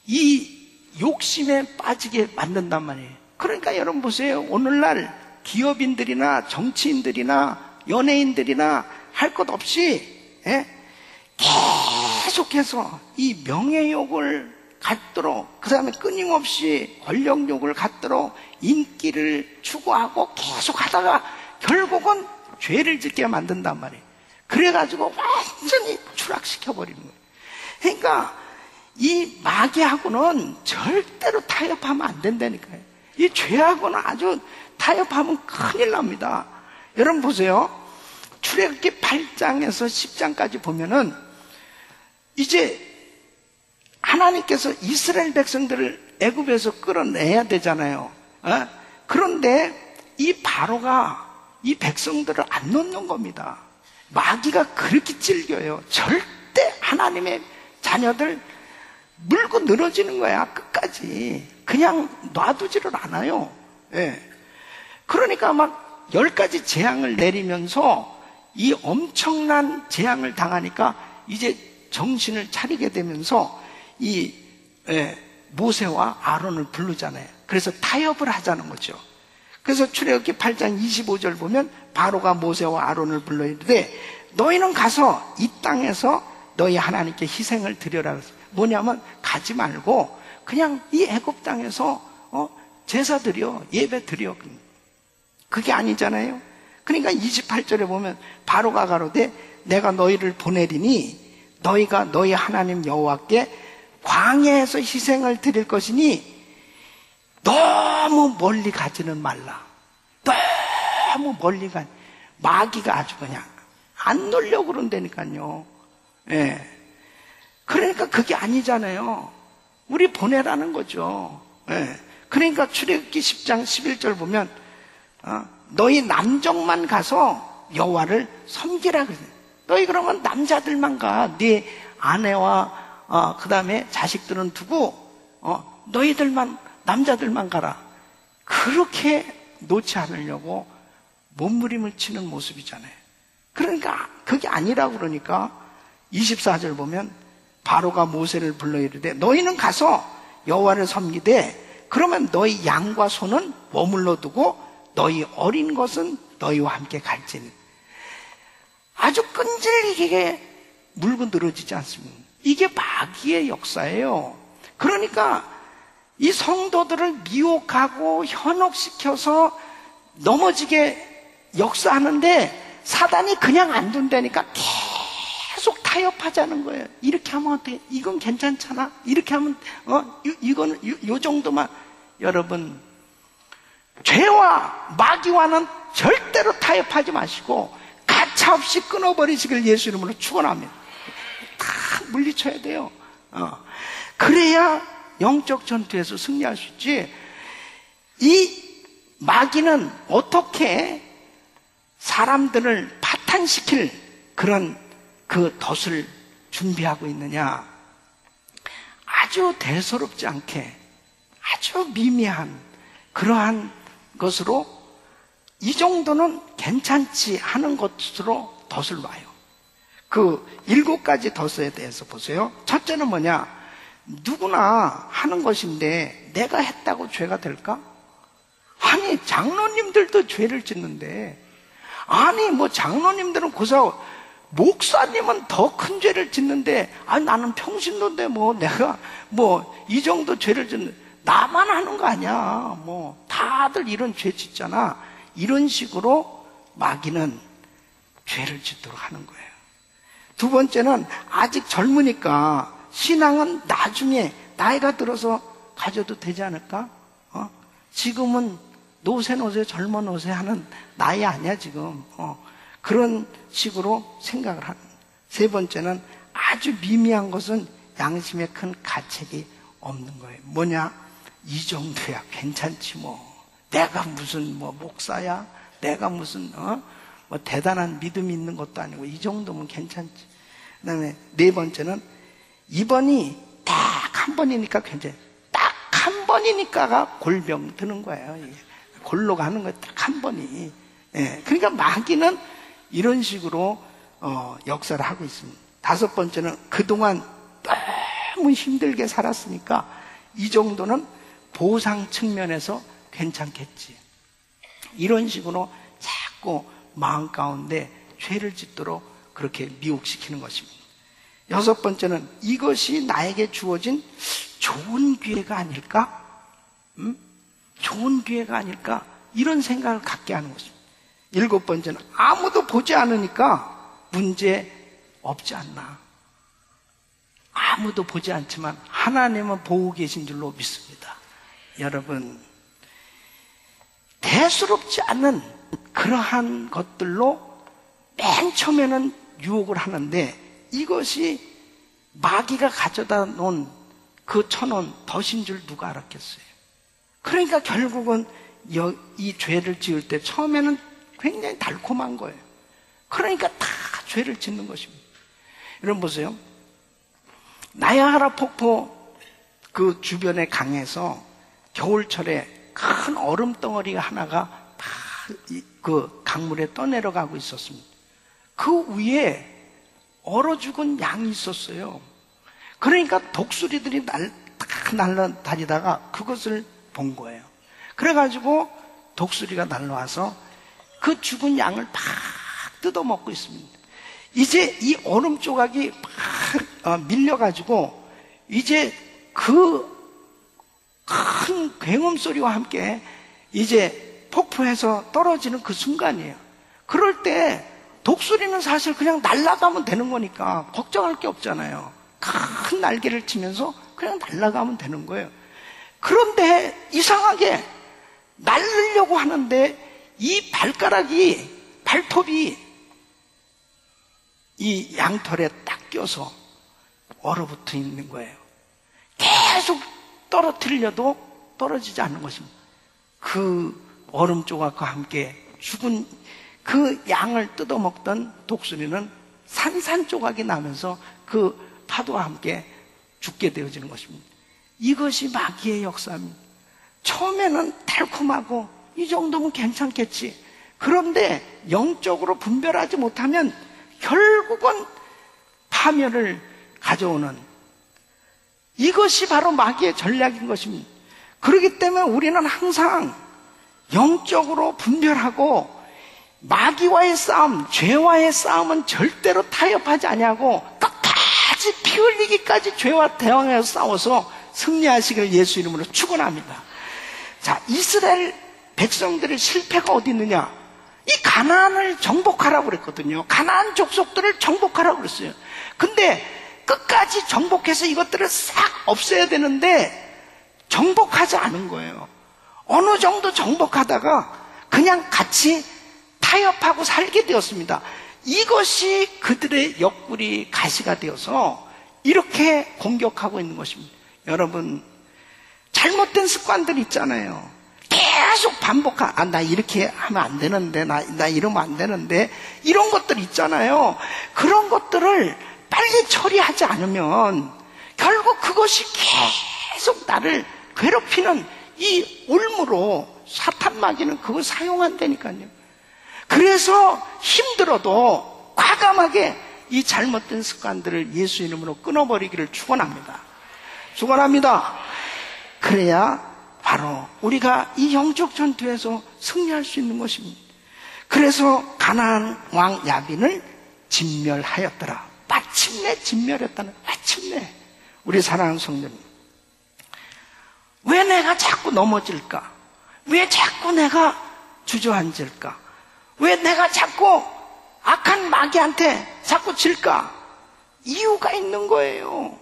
Speaker 3: 이 욕심에 빠지게 만든단 말이에요. 그러니까 여러분 보세요. 오늘날 기업인들이나 정치인들이나 연예인들이나 할 것 없이 계속해서 이 명예욕을 갖도록, 그 다음에 끊임없이 권력욕을 갖도록 인기를 추구하고 계속 하다가 결국은 죄를 짓게 만든단 말이에요. 그래가지고 완전히 추락시켜버리는 거예요. 그러니까 이 마귀하고는 절대로 타협하면 안 된다니까요. 이 죄하고는 아주 타협하면 큰일 납니다. 여러분 보세요. 출애굽기 8장에서 10장까지 보면은 이제 하나님께서 이스라엘 백성들을 애굽에서 끌어내야 되잖아요. 그런데 이 바로가 이 백성들을 안 놓는 겁니다. 마귀가 그렇게 찔겨요. 절대 하나님의 자녀들 물고 늘어지는 거야. 끝까지 그냥 놔두지를 않아요. 예. 그러니까 막 10가지 재앙을 내리면서 이 엄청난 재앙을 당하니까 이제 정신을 차리게 되면서 이 모세와 아론을 부르잖아요. 그래서 타협을 하자는 거죠. 그래서 출애굽기 8장 25절 보면 바로가 모세와 아론을 불러 이르되 너희는 가서 이 땅에서 너희 하나님께 희생을 드려라. 뭐냐면 가지 말고 그냥 이 애굽 땅에서 제사 드려, 예배 드려. 그게 아니잖아요. 그러니까 28절에 보면 바로가 가로되 내가 너희를 보내리니 너희가 너희 하나님 여호와께 광야에서 희생을 드릴 것이니 너무 멀리 가지는 말라. 너무 멀리 가. 마귀가 아주 그냥 안 놀려고 그런다니까요. 예. 그러니까 그게 아니잖아요. 우리 보내라는 거죠. 예. 그러니까 출애굽기 10장 11절 보면 너희 남족만 가서 여호와를 섬기라 그래요. 너희 그러면 남자들만 가. 네 아내와 그 다음에 자식들은 두고 너희들만 남자들만 가라. 그렇게 놓지 않으려고 몸부림을 치는 모습이잖아요. 그러니까 그게 아니라고 그러니까 24절 보면 바로가 모세를 불러 이르되 너희는 가서 여호와를 섬기되 그러면 너희 양과 소는 머물러 두고 너희 어린 것은 너희와 함께 갈지니. 아주 끈질기게 물고 늘어지지 않습니다. 이게 마귀의 역사예요. 그러니까 이 성도들을 미혹하고 현혹시켜서 넘어지게 역사하는데 사단이 그냥 안 둔다니까 계속 타협하자는 거예요. 이렇게 하면 어때? 이건 괜찮잖아. 이렇게 하면 이거는 요 정도만. 여러분, 죄와 마귀와는 절대로 타협하지 마시고 가차없이 끊어버리시길 예수 이름으로 축원합니다. 다 물리쳐야 돼요. 그래야 영적 전투에서 승리할 수 있지. 이 마귀는 어떻게 사람들을 파탄시킬 그런 그 덫을 준비하고 있느냐. 아주 대수롭지 않게 아주 미미한 그러한 것으로 이 정도는 괜찮지 하는 것으로 덫을 놔요. 그 7가지 덫에 대해서 보세요. 첫째는 뭐냐? 누구나 하는 것인데 내가 했다고 죄가 될까? 아니 장로님들도 죄를 짓는데, 아니 뭐 장로님들은 고사, 목사님은 더 큰 죄를 짓는데, 아니 나는 평신도인데 뭐 내가 뭐 이 정도 죄를 짓는데 나만 하는 거 아니야. 뭐 다들 이런 죄 짓잖아. 이런 식으로 마귀는 죄를 짓도록 하는 거예요. 두 번째는 아직 젊으니까 신앙은 나중에 나이가 들어서 가져도 되지 않을까? 지금은 노세 젊어 노세 하는 나이 아니야 지금. 그런 식으로 생각을 하는. 세 번째는 아주 미미한 것은 양심에 큰 가책이 없는 거예요. 뭐냐? 이 정도야 괜찮지 뭐. 내가 무슨 뭐 목사야? 내가 무슨 뭐 대단한 믿음이 있는 것도 아니고 이 정도면 괜찮지. 그다음에 네 번째는 이번이 딱 한 번이니까 괜찮아요. 딱 한 번이니까가 골병 드는 거예요. 골로 가는 거예요. 딱 한 번이. 예. 그러니까 마귀는 이런 식으로 역사를 하고 있습니다. 다섯 번째는 그동안 너무 힘들게 살았으니까 이 정도는 보상 측면에서 괜찮겠지. 이런 식으로 자꾸 마음 가운데 죄를 짓도록 그렇게 미혹시키는 것입니다. 여섯 번째는 이것이 나에게 주어진 좋은 기회가 아닐까? 좋은 기회가 아닐까? 이런 생각을 갖게 하는 것입니다. 7번째는 아무도 보지 않으니까 문제 없지 않나. 아무도 보지 않지만 하나님은 보고 계신 줄로 믿습니다. 여러분, 대수롭지 않은 그러한 것들로 맨 처음에는 유혹을 하는데, 이것이 마귀가 가져다 놓은 그 1,000원 덫인 줄 누가 알았겠어요? 그러니까 결국은 이 죄를 지을 때 처음에는 굉장히 달콤한 거예요. 그러니까 다 죄를 짓는 것입니다. 여러분 보세요. 나야가라 폭포 그 주변의 강에서 겨울철에 큰 얼음 덩어리가 하나가 그 강물에 떠내려가고 있었습니다. 그 위에 얼어 죽은 양이 있었어요. 그러니까 독수리들이 날아다니다가 그것을 본 거예요. 그래가지고 독수리가 날라와서 그 죽은 양을 막 뜯어먹고 있습니다. 이제 이 얼음 조각이 막 밀려가지고 이제 그 큰 굉음 소리와 함께 이제 폭포에서 떨어지는 그 순간이에요. 그럴 때 독수리는 사실 그냥 날아가면 되는 거니까 걱정할 게 없잖아요. 큰 날개를 치면서 그냥 날아가면 되는 거예요. 그런데 이상하게 날르려고 하는데 이 발톱이 이 양털에 딱 껴서 얼어붙어 있는 거예요. 계속 떨어뜨리려도 떨어지지 않는 것입니다. 그 얼음 조각과 함께 죽은 그 양을 뜯어먹던 독수리는 산산조각이 나면서 그 파도와 함께 죽게 되어지는 것입니다. 이것이 마귀의 역사입니다. 처음에는 달콤하고 이 정도면 괜찮겠지. 그런데 영적으로 분별하지 못하면 결국은 파멸을 가져오는, 이것이 바로 마귀의 전략인 것입니다. 그렇기 때문에 우리는 항상 영적으로 분별하고, 마귀와의 싸움, 죄와의 싸움은 절대로 타협하지 아니하고 끝까지 피 흘리기까지 죄와 대항하여 싸워서 승리하시기를 예수 이름으로 축원합니다. 자, 이스라엘 백성들의 실패가 어디 있느냐? 이 가나안을 정복하라고 그랬거든요. 가나안 족속들을 정복하라고 그랬어요. 근데 끝까지 정복해서 이것들을 싹 없애야 되는데 정복하지 않은 거예요. 어느 정도 정복하다가 그냥 같이 타협하고 살게 되었습니다. 이것이 그들의 옆구리 가시가 되어서 이렇게 공격하고 있는 것입니다. 여러분, 잘못된 습관들 있잖아요. 계속 나 이렇게 하면 안 되는데, 나 이러면 안 되는데, 이런 것들 있잖아요. 그런 것들을 빨리 처리하지 않으면 결국 그것이 계속 나를 괴롭히는 이 올무로 사탄 마귀는 그걸 사용한다니까요. 그래서 힘들어도 과감하게 이 잘못된 습관들을 예수 이름으로 끊어버리기를 축원합니다. 축원합니다. 그래야 바로 우리가 이 영적 전투에서 승리할 수 있는 것입니다. 그래서 가나안 왕 야빈을 진멸하였더라. 마침내 진멸했다는, 마침내. 우리 사랑하는 성도님, 왜 내가 자꾸 넘어질까? 왜 자꾸 내가 주저앉을까? 왜 내가 자꾸 악한 마귀한테 자꾸 질까? 이유가 있는 거예요.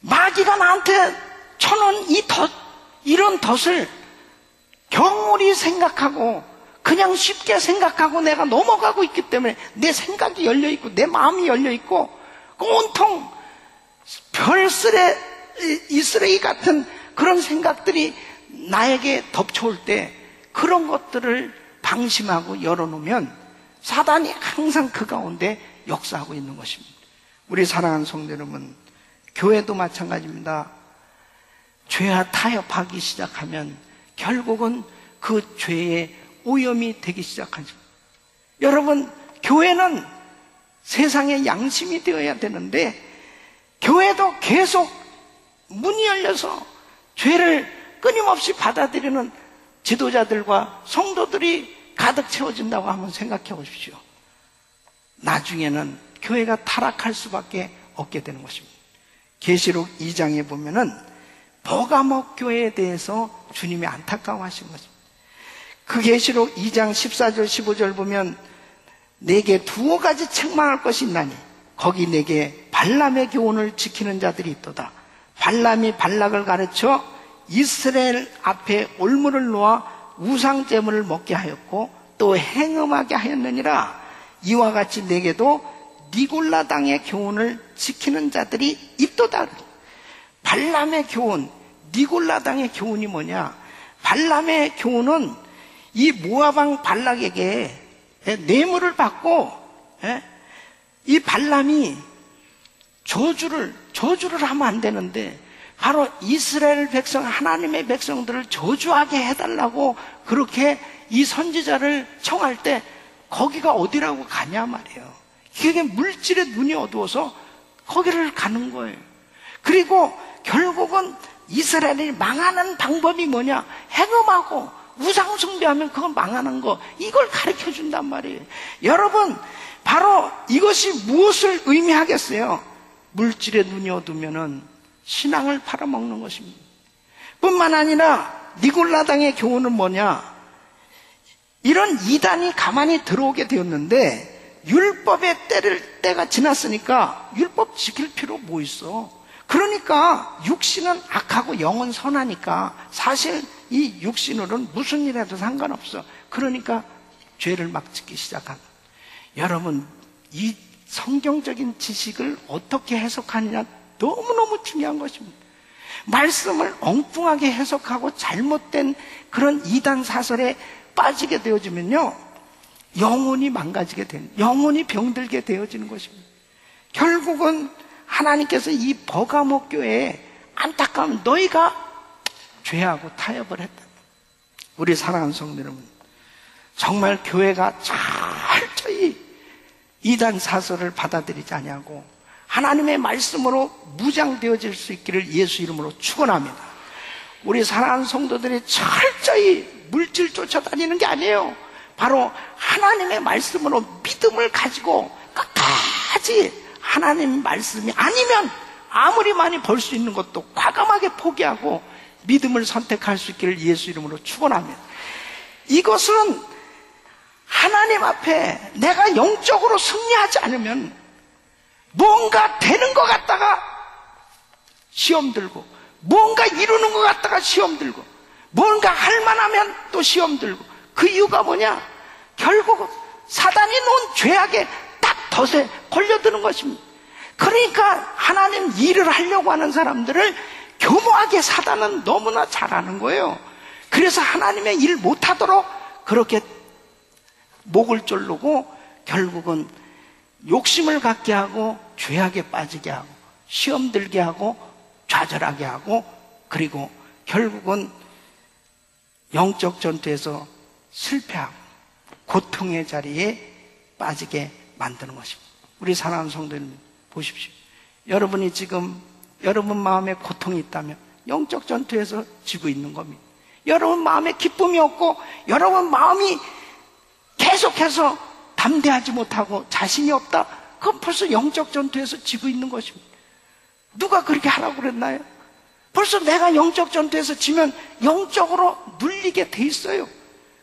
Speaker 3: 마귀가 나한테 쳐놓은 이런 덫을 경홀히 생각하고 그냥 쉽게 생각하고 내가 넘어가고 있기 때문에 내 생각이 열려있고 내 마음이 열려있고 온통 이스레이 같은 그런 생각들이 나에게 덮쳐올 때 그런 것들을 방심하고 열어놓으면 사단이 항상 그 가운데 역사하고 있는 것입니다. 우리 사랑하는 성도 여러분, 교회도 마찬가지입니다. 죄와 타협하기 시작하면 결국은 그 죄의 오염이 되기 시작하죠. 여러분, 교회는 세상의 양심이 되어야 되는데 교회도 계속 문이 열려서 죄를 끊임없이 받아들이는 지도자들과 성도들이 가득 채워진다고 한번 생각해 보십시오. 나중에는 교회가 타락할 수밖에 없게 되는 것입니다. 계시록 2장에 보면은 버가모 교회에 대해서 주님이 안타까워하신 거죠. 그 계시록 2장 14절 15절 보면 내게 두어 가지 책망할 것이 있나니 거기 내게 발람의 교훈을 지키는 자들이 있도다. 발람이 발락을 가르쳐 이스라엘 앞에 올무를 놓아 우상 제물을 먹게 하였고 또 행음하게 하였느니라. 이와 같이 내게도 니골라 당의 교훈을 지키는 자들이 있도다. 발람의 교훈, 니골라 당의 교훈이 뭐냐? 발람의 교훈은 이 모압왕 발락에게 뇌물을 받고 이 발람이 저주를 하면 안 되는데 바로 이스라엘 백성, 하나님의 백성들을 저주하게 해달라고 그렇게 이 선지자를 청할 때 거기가 어디라고 가냐 말이에요. 그게 물질의 눈이 어두워서 거기를 가는 거예요. 그리고 결국은 이스라엘이 망하는 방법이 뭐냐? 행음하고 우상 숭배하면 그건 망하는 거, 이걸 가르쳐 준단 말이에요. 여러분, 바로 이것이 무엇을 의미하겠어요? 물질의 눈이 어두면은 신앙을 팔아먹는 것입니다. 뿐만 아니라 니골라당의 교훈은 뭐냐? 이런 이단이 가만히 들어오게 되었는데 율법의 때가 지났으니까 율법 지킬 필요 뭐 있어? 그러니까 육신은 악하고 영은 선하니까 사실 이 육신으로는 무슨 일해도 상관없어. 그러니까 죄를 막 짓기 시작한. 여러분, 이 성경적인 지식을 어떻게 해석하느냐 너무너무 중요한 것입니다. 말씀을 엉뚱하게 해석하고 잘못된 그런 이단 사설에 빠지게 되어지면요, 영혼이 망가지게 되는, 영혼이 병들게 되어지는 것입니다. 결국은 하나님께서 이 버가모 교회에 안타까운 너희가 죄하고 타협을 했다. 우리 사랑하는 성도 여러분, 정말 교회가 철저히 이단 사설을 받아들이지 아니하고 하나님의 말씀으로 무장되어질 수 있기를 예수 이름으로 축원합니다. 우리 사랑하는 성도들이 철저히 물질 쫓아다니는 게 아니에요. 바로 하나님의 말씀으로 믿음을 가지고 끝까지 하나님 말씀이 아니면 아무리 많이 벌 수 있는 것도 과감하게 포기하고 믿음을 선택할 수 있기를 예수 이름으로 축원합니다. 이것은 하나님 앞에 내가 영적으로 승리하지 않으면 뭔가 되는 것 같다가 시험 들고, 뭔가 이루는 것 같다가 시험 들고, 뭔가 할 만하면 또 시험 들고. 그 이유가 뭐냐? 결국은 사단이 놓은 죄악에 딱 덫에 걸려드는 것입니다. 그러니까 하나님 일을 하려고 하는 사람들을 교모하게 사단은 너무나 잘하는 거예요. 그래서 하나님의 일 못하도록 그렇게 목을 졸르고 결국은 욕심을 갖게 하고 죄악에 빠지게 하고 시험 들게 하고 좌절하게 하고, 그리고 결국은 영적 전투에서 실패하고 고통의 자리에 빠지게 만드는 것입니다. 우리 사랑하는 성도님 보십시오. 여러분이 지금 여러분 마음에 고통이 있다면 영적 전투에서 지고 있는 겁니다. 여러분 마음에 기쁨이 없고 여러분 마음이 계속해서 담대하지 못하고 자신이 없다, 그건 벌써 영적 전투에서 지고 있는 것입니다. 누가 그렇게 하라고 그랬나요? 벌써 내가 영적 전투에서 지면 영적으로 눌리게 돼 있어요.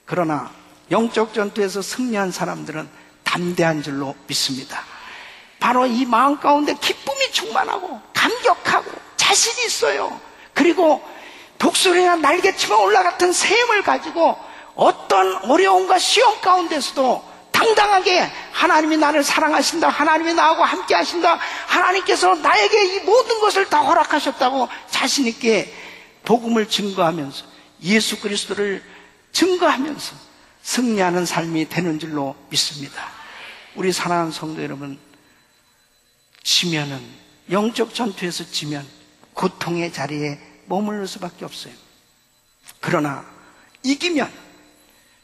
Speaker 3: 그러나 영적 전투에서 승리한 사람들은 담대한 줄로 믿습니다. 바로 이 마음 가운데 기쁨이 충만하고 감격하고 자신이 있어요. 그리고 독수리나 날개치며 올라갔던 샘을 가지고 어떤 어려움과 시험 가운데서도 당당하게 하나님이 나를 사랑하신다, 하나님이 나하고 함께 하신다, 하나님께서 나에게 이 모든 것을 다 허락하셨다고 자신 있게 복음을 증거하면서 예수 그리스도를 증거하면서 승리하는 삶이 되는 줄로 믿습니다. 우리 사랑하는 성도 여러분, 지면은, 영적 전투에서 지면 고통의 자리에 머무를 수밖에 없어요. 그러나 이기면,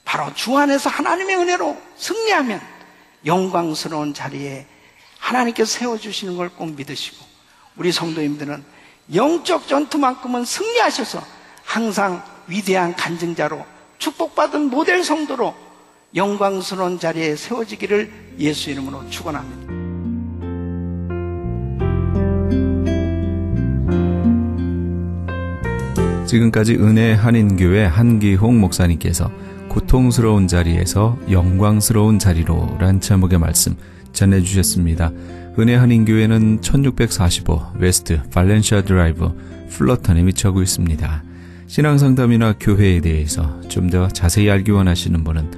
Speaker 3: 바로 주 안에서 하나님의 은혜로 승리하면 영광스러운 자리에 하나님께서 세워주시는 걸 꼭 믿으시고, 우리 성도님들은 영적 전투만큼은 승리하셔서 항상 위대한 간증자로 축복받은 모델 성도로 영광스러운 자리에 세워지기를 예수 이름으로 축원합니다.
Speaker 1: 지금까지 은혜 한인교회 한기홍 목사님께서 고통스러운 자리에서 영광스러운 자리로 란 제목의 말씀 전해주셨습니다. 은혜 한인교회는 1645 웨스트 발렌시아 드라이브 플러턴에 위치하고 있습니다. 신앙상담이나 교회에 대해서 좀 더 자세히 알기 원하시는 분은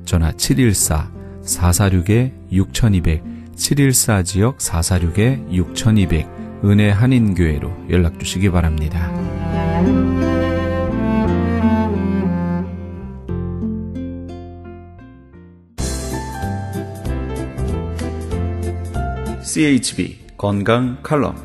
Speaker 1: 전화 714-446-6200 714지역 446-6200 은혜 한인교회로 연락주시기 바랍니다. CHB 건강 칼럼.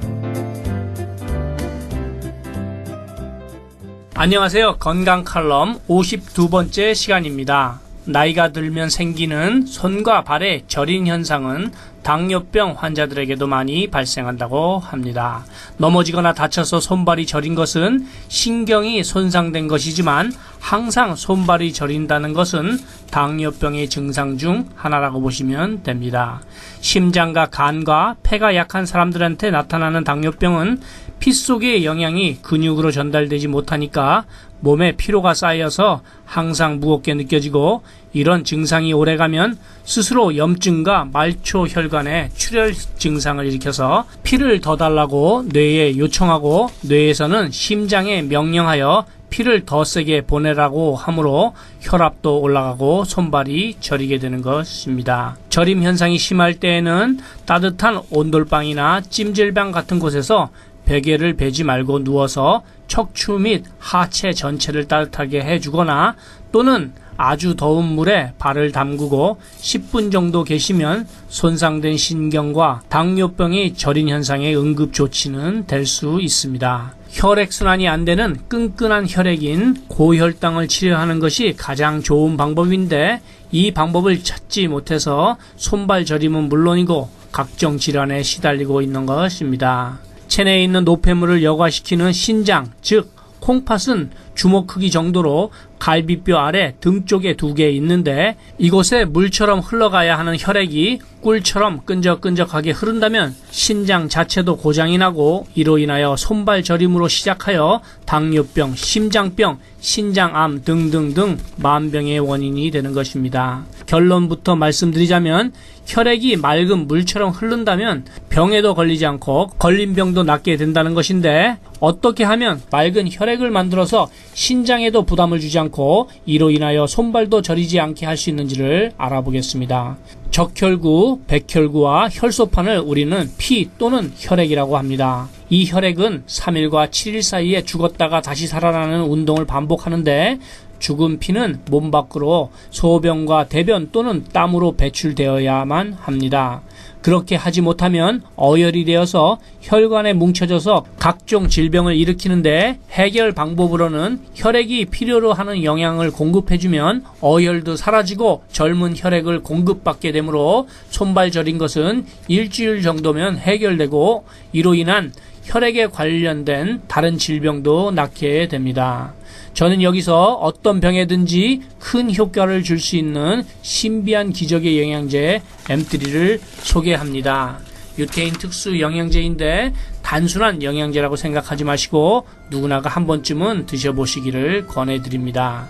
Speaker 4: 안녕하세요. 건강 칼럼 52번째 시간입니다. 나이가 들면 생기는 손과 발의 저린 현상은 당뇨병 환자들에게도 많이 발생한다고 합니다. 넘어지거나 다쳐서 손발이 저린 것은 신경이 손상된 것이지만 항상 손발이 저린다는 것은 당뇨병의 증상 중 하나라고 보시면 됩니다. 심장과 간과 폐가 약한 사람들한테 나타나는 당뇨병은 피 속의 영양이 근육으로 전달되지 못하니까 몸에 피로가 쌓여서 항상 무겁게 느껴지고, 이런 증상이 오래가면 스스로 염증과 말초 혈관에 출혈 증상을 일으켜서 피를 더 달라고 뇌에 요청하고, 뇌에서는 심장에 명령하여 피를 더 세게 보내라고 하므로 혈압도 올라가고 손발이 저리게 되는 것입니다. 저림 현상이 심할 때에는 따뜻한 온돌방이나 찜질방 같은 곳에서 베개를 베지 말고 누워서 척추 및 하체 전체를 따뜻하게 해주거나, 또는 아주 더운 물에 발을 담그고 10분 정도 계시면 손상된 신경과 당뇨병의 저린 현상의 응급 조치는 될 수 있습니다. 혈액순환이 안 되는 끈끈한 혈액인 고혈당을 치료하는 것이 가장 좋은 방법인데, 이 방법을 찾지 못해서 손발 저림은 물론이고 각종 질환에 시달리고 있는 것입니다. 체내에 있는 노폐물을 여과시키는 신장, 즉 콩팥은 주먹 크기 정도로 갈비뼈 아래 등 쪽에 2개 있는데, 이곳에 물처럼 흘러가야 하는 혈액이 꿀처럼 끈적끈적하게 흐른다면 신장 자체도 고장이 나고, 이로 인하여 손발 저림으로 시작하여 당뇨병, 심장병, 신장암 등등등 만병의 원인이 되는 것입니다. 결론부터 말씀드리자면, 혈액이 맑은 물처럼 흐른다면 병에도 걸리지 않고 걸린 병도 낫게 된다는 것인데, 어떻게 하면 맑은 혈액을 만들어서 신장에도 부담을 주지 않고 이로 인하여 손발도 저리지 않게 할 수 있는지를 알아보겠습니다. 적혈구, 백혈구와 혈소판을 우리는 피 또는 혈액이라고 합니다. 이 혈액은 3일과 7일 사이에 죽었다가 다시 살아나는 운동을 반복하는데, 죽은 피는 몸 밖으로 소변과 대변 또는 땀으로 배출되어야만 합니다. 그렇게 하지 못하면 어혈이 되어서 혈관에 뭉쳐져서 각종 질병을 일으키는데, 해결 방법으로는 혈액이 필요로 하는 영양을 공급해주면 어혈도 사라지고 젊은 혈액을 공급받게 되므로 손발 저린 것은 일주일 정도면 해결되고, 이로 인한 혈액에 관련된 다른 질병도 낫게 됩니다. 저는 여기서 어떤 병에든지 큰 효과를 줄 수 있는 신비한 기적의 영양제 M3를 소개합니다. 유태인 특수 영양제인데 단순한 영양제라고 생각하지 마시고 누구나가 한 번쯤은 드셔보시기를 권해드립니다.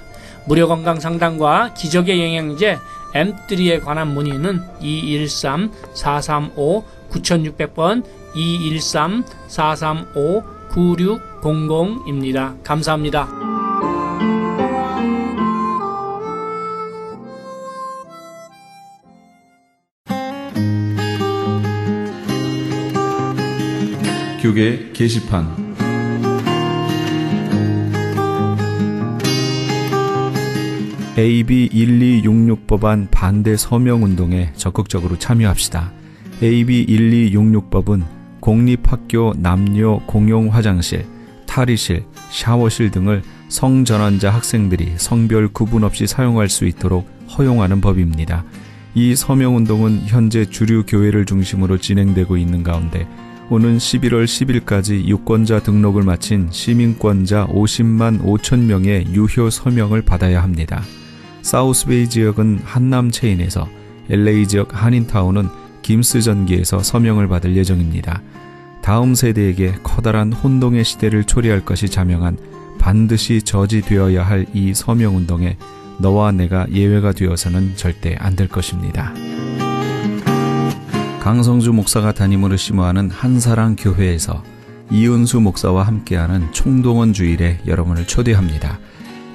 Speaker 4: 무료 건강 상담과 기적의 영양제 M3에 관한 문의는 213-435-9600번 213-435-9600입니다. 감사합니다.
Speaker 1: 교계 게시판. AB 1266법안 반대 서명운동에 적극적으로 참여합시다. AB 1266법은 공립학교 남녀 공용 화장실, 탈의실, 샤워실 등을 성전환자 학생들이 성별 구분 없이 사용할 수 있도록 허용하는 법입니다. 이 서명운동은 현재 주류 교회를 중심으로 진행되고 있는 가운데 오는 11월 10일까지 유권자 등록을 마친 시민권자 50만 5천 명의 유효 서명을 받아야 합니다. 사우스베이 지역은 한남 체인에서, LA 지역 한인타운은 김스 전기에서 서명을 받을 예정입니다. 다음 세대에게 커다란 혼동의 시대를 초래할 것이 자명한 반드시 저지되어야 할 이 서명운동에 너와 내가 예외가 되어서는 절대 안 될 것입니다. 강성주 목사가 담임으로 심호하는 한사랑 교회에서 이은수 목사와 함께하는 총동원 주일에 여러분을 초대합니다.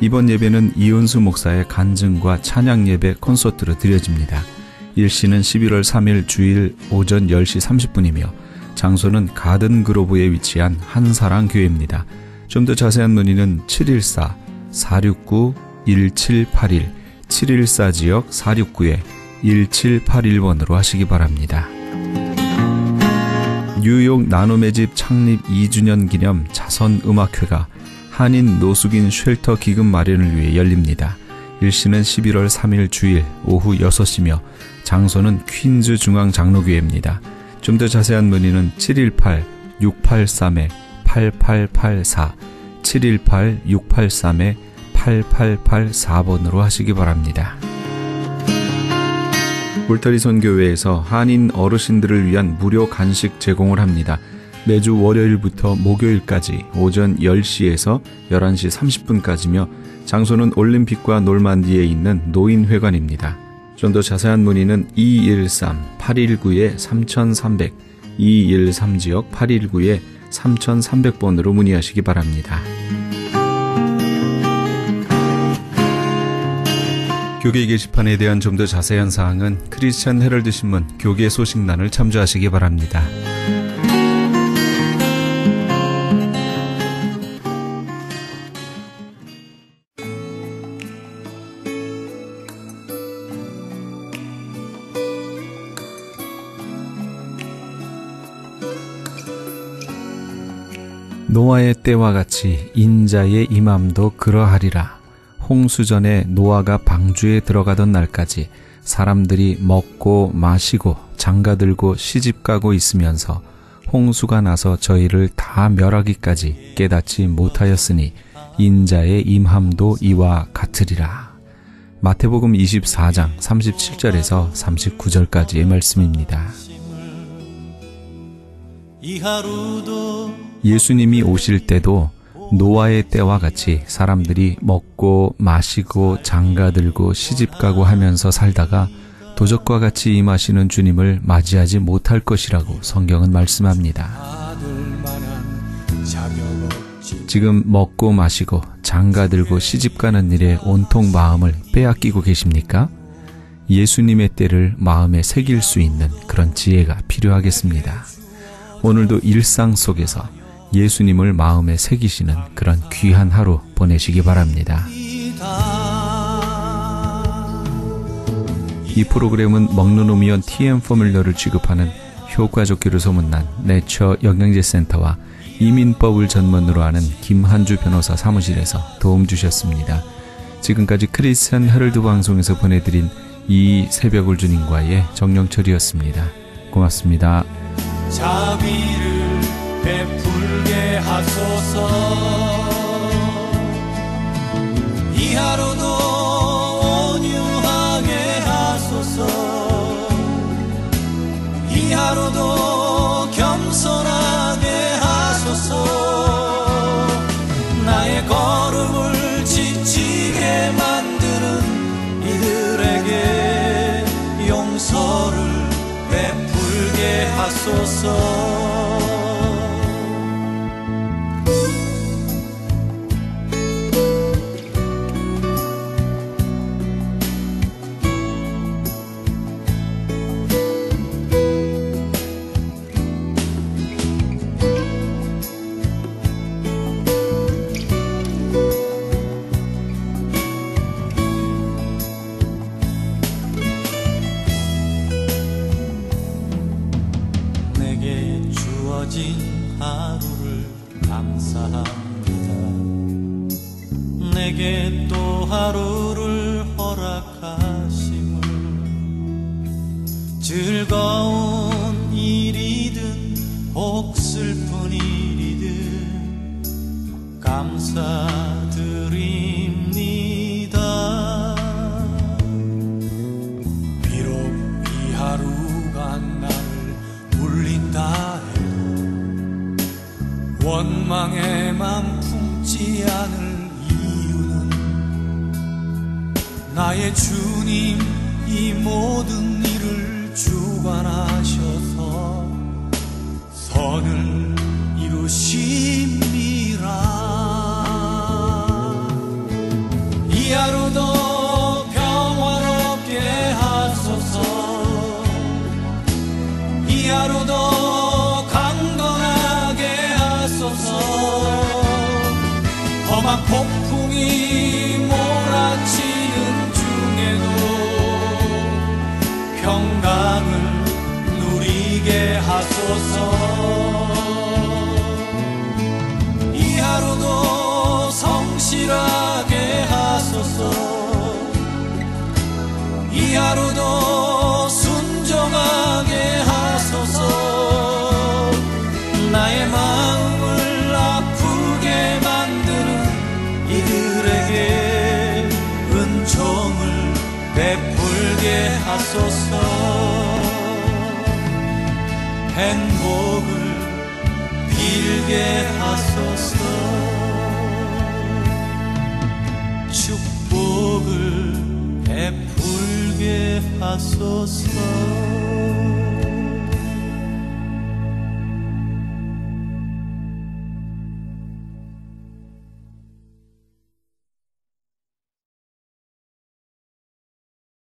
Speaker 1: 이번 예배는 이은수 목사의 간증과 찬양 예배 콘서트로 드려집니다. 일시는 11월 3일 주일 오전 10시 30분이며 장소는 가든그로브에 위치한 한사랑 교회입니다. 좀 더 자세한 문의는 714-469-1781 714지역 469-1781번으로 하시기 바랍니다. 뉴욕 나눔의 집 창립 2주년 기념 자선음악회가 한인 노숙인 쉘터 기금 마련을 위해 열립니다. 일시는 11월 3일 주일 오후 6시며 장소는 퀸즈 중앙장로교회입니다. 좀 더 자세한 문의는 718-683-8884 718-683-8884번으로 하시기 바랍니다. 울타리 선교회에서 한인 어르신들을 위한 무료 간식 제공을 합니다. 매주 월요일부터 목요일까지 오전 10시에서 11시 30분까지며 장소는 올림픽과 놀만디에 있는 노인회관입니다. 좀 더 자세한 문의는 213-819-3300 213지역 819-3300번으로 문의하시기 바랍니다. 교계 게시판에 대한 좀 더 자세한 사항은 크리스천 헤럴드 신문 교계 소식란을 참조하시기 바랍니다. 노아의 때와 같이 인자의 임함도 그러하리라. 홍수전에 노아가 방주에 들어가던 날까지 사람들이 먹고 마시고 장가들고 시집가고 있으면서 홍수가 나서 저희를 다 멸하기까지 깨닫지 못하였으니 인자의 임함도 이와 같으리라. 마태복음 24장 37절에서 39절까지의 말씀입니다. 예수님이 오실 때도 노아의 때와 같이 사람들이 먹고 마시고 장가들고 시집가고 하면서 살다가 도적과 같이 임하시는 주님을 맞이하지 못할 것이라고 성경은 말씀합니다. 지금 먹고 마시고 장가들고 시집가는 일에 온통 마음을 빼앗기고 계십니까? 예수님의 때를 마음에 새길 수 있는 그런 지혜가 필요하겠습니다. 오늘도 일상 속에서 예수님을 마음에 새기시는 그런 귀한 하루 보내시기 바랍니다. 이 프로그램은 먹는 오미온 TM 포뮬러를 취급하는 효과 좋기로 소문난 내처 영양제센터와 이민법을 전문으로 하는 김한주 변호사 사무실에서 도움 주셨습니다. 지금까지 크리스천 헤럴드 방송에서 보내드린 이 새벽을 주님과의 정영철이었습니다. 고맙습니다.
Speaker 5: 자비를 베풀게 하소서. 이 하루도 온유하게 하소서. 이 하루도 겸손하게 하소서. 나의 걸음을 지치게 만드는 이들에게 용서를 베풀게 하소서. 하루를 감사합니다. 내게 또 하루를 허락하심을. 즐거운 일이든 혹 슬픈 일이든 감사드립니다. 비록 이 하루가 나를 울린다 원망의 맘 품지 않을 나의 주님 이 모든 일을 주관하셔서 선을 이루심이라. 이 하루도 평화롭게 하소서. 이 하루도 강건하게 하소서. 험한 폭풍이 몰아치는 중에도 평강을 누리게 하소서. 이 하루도 성실하게 하소서. 이 하루도 순종하게 하소서. 나의 마음을 아프게 만드는 이들에게 은총을 베풀게 하소서. 행복을 빌게 하소서. 축복을 베풀게 하소서.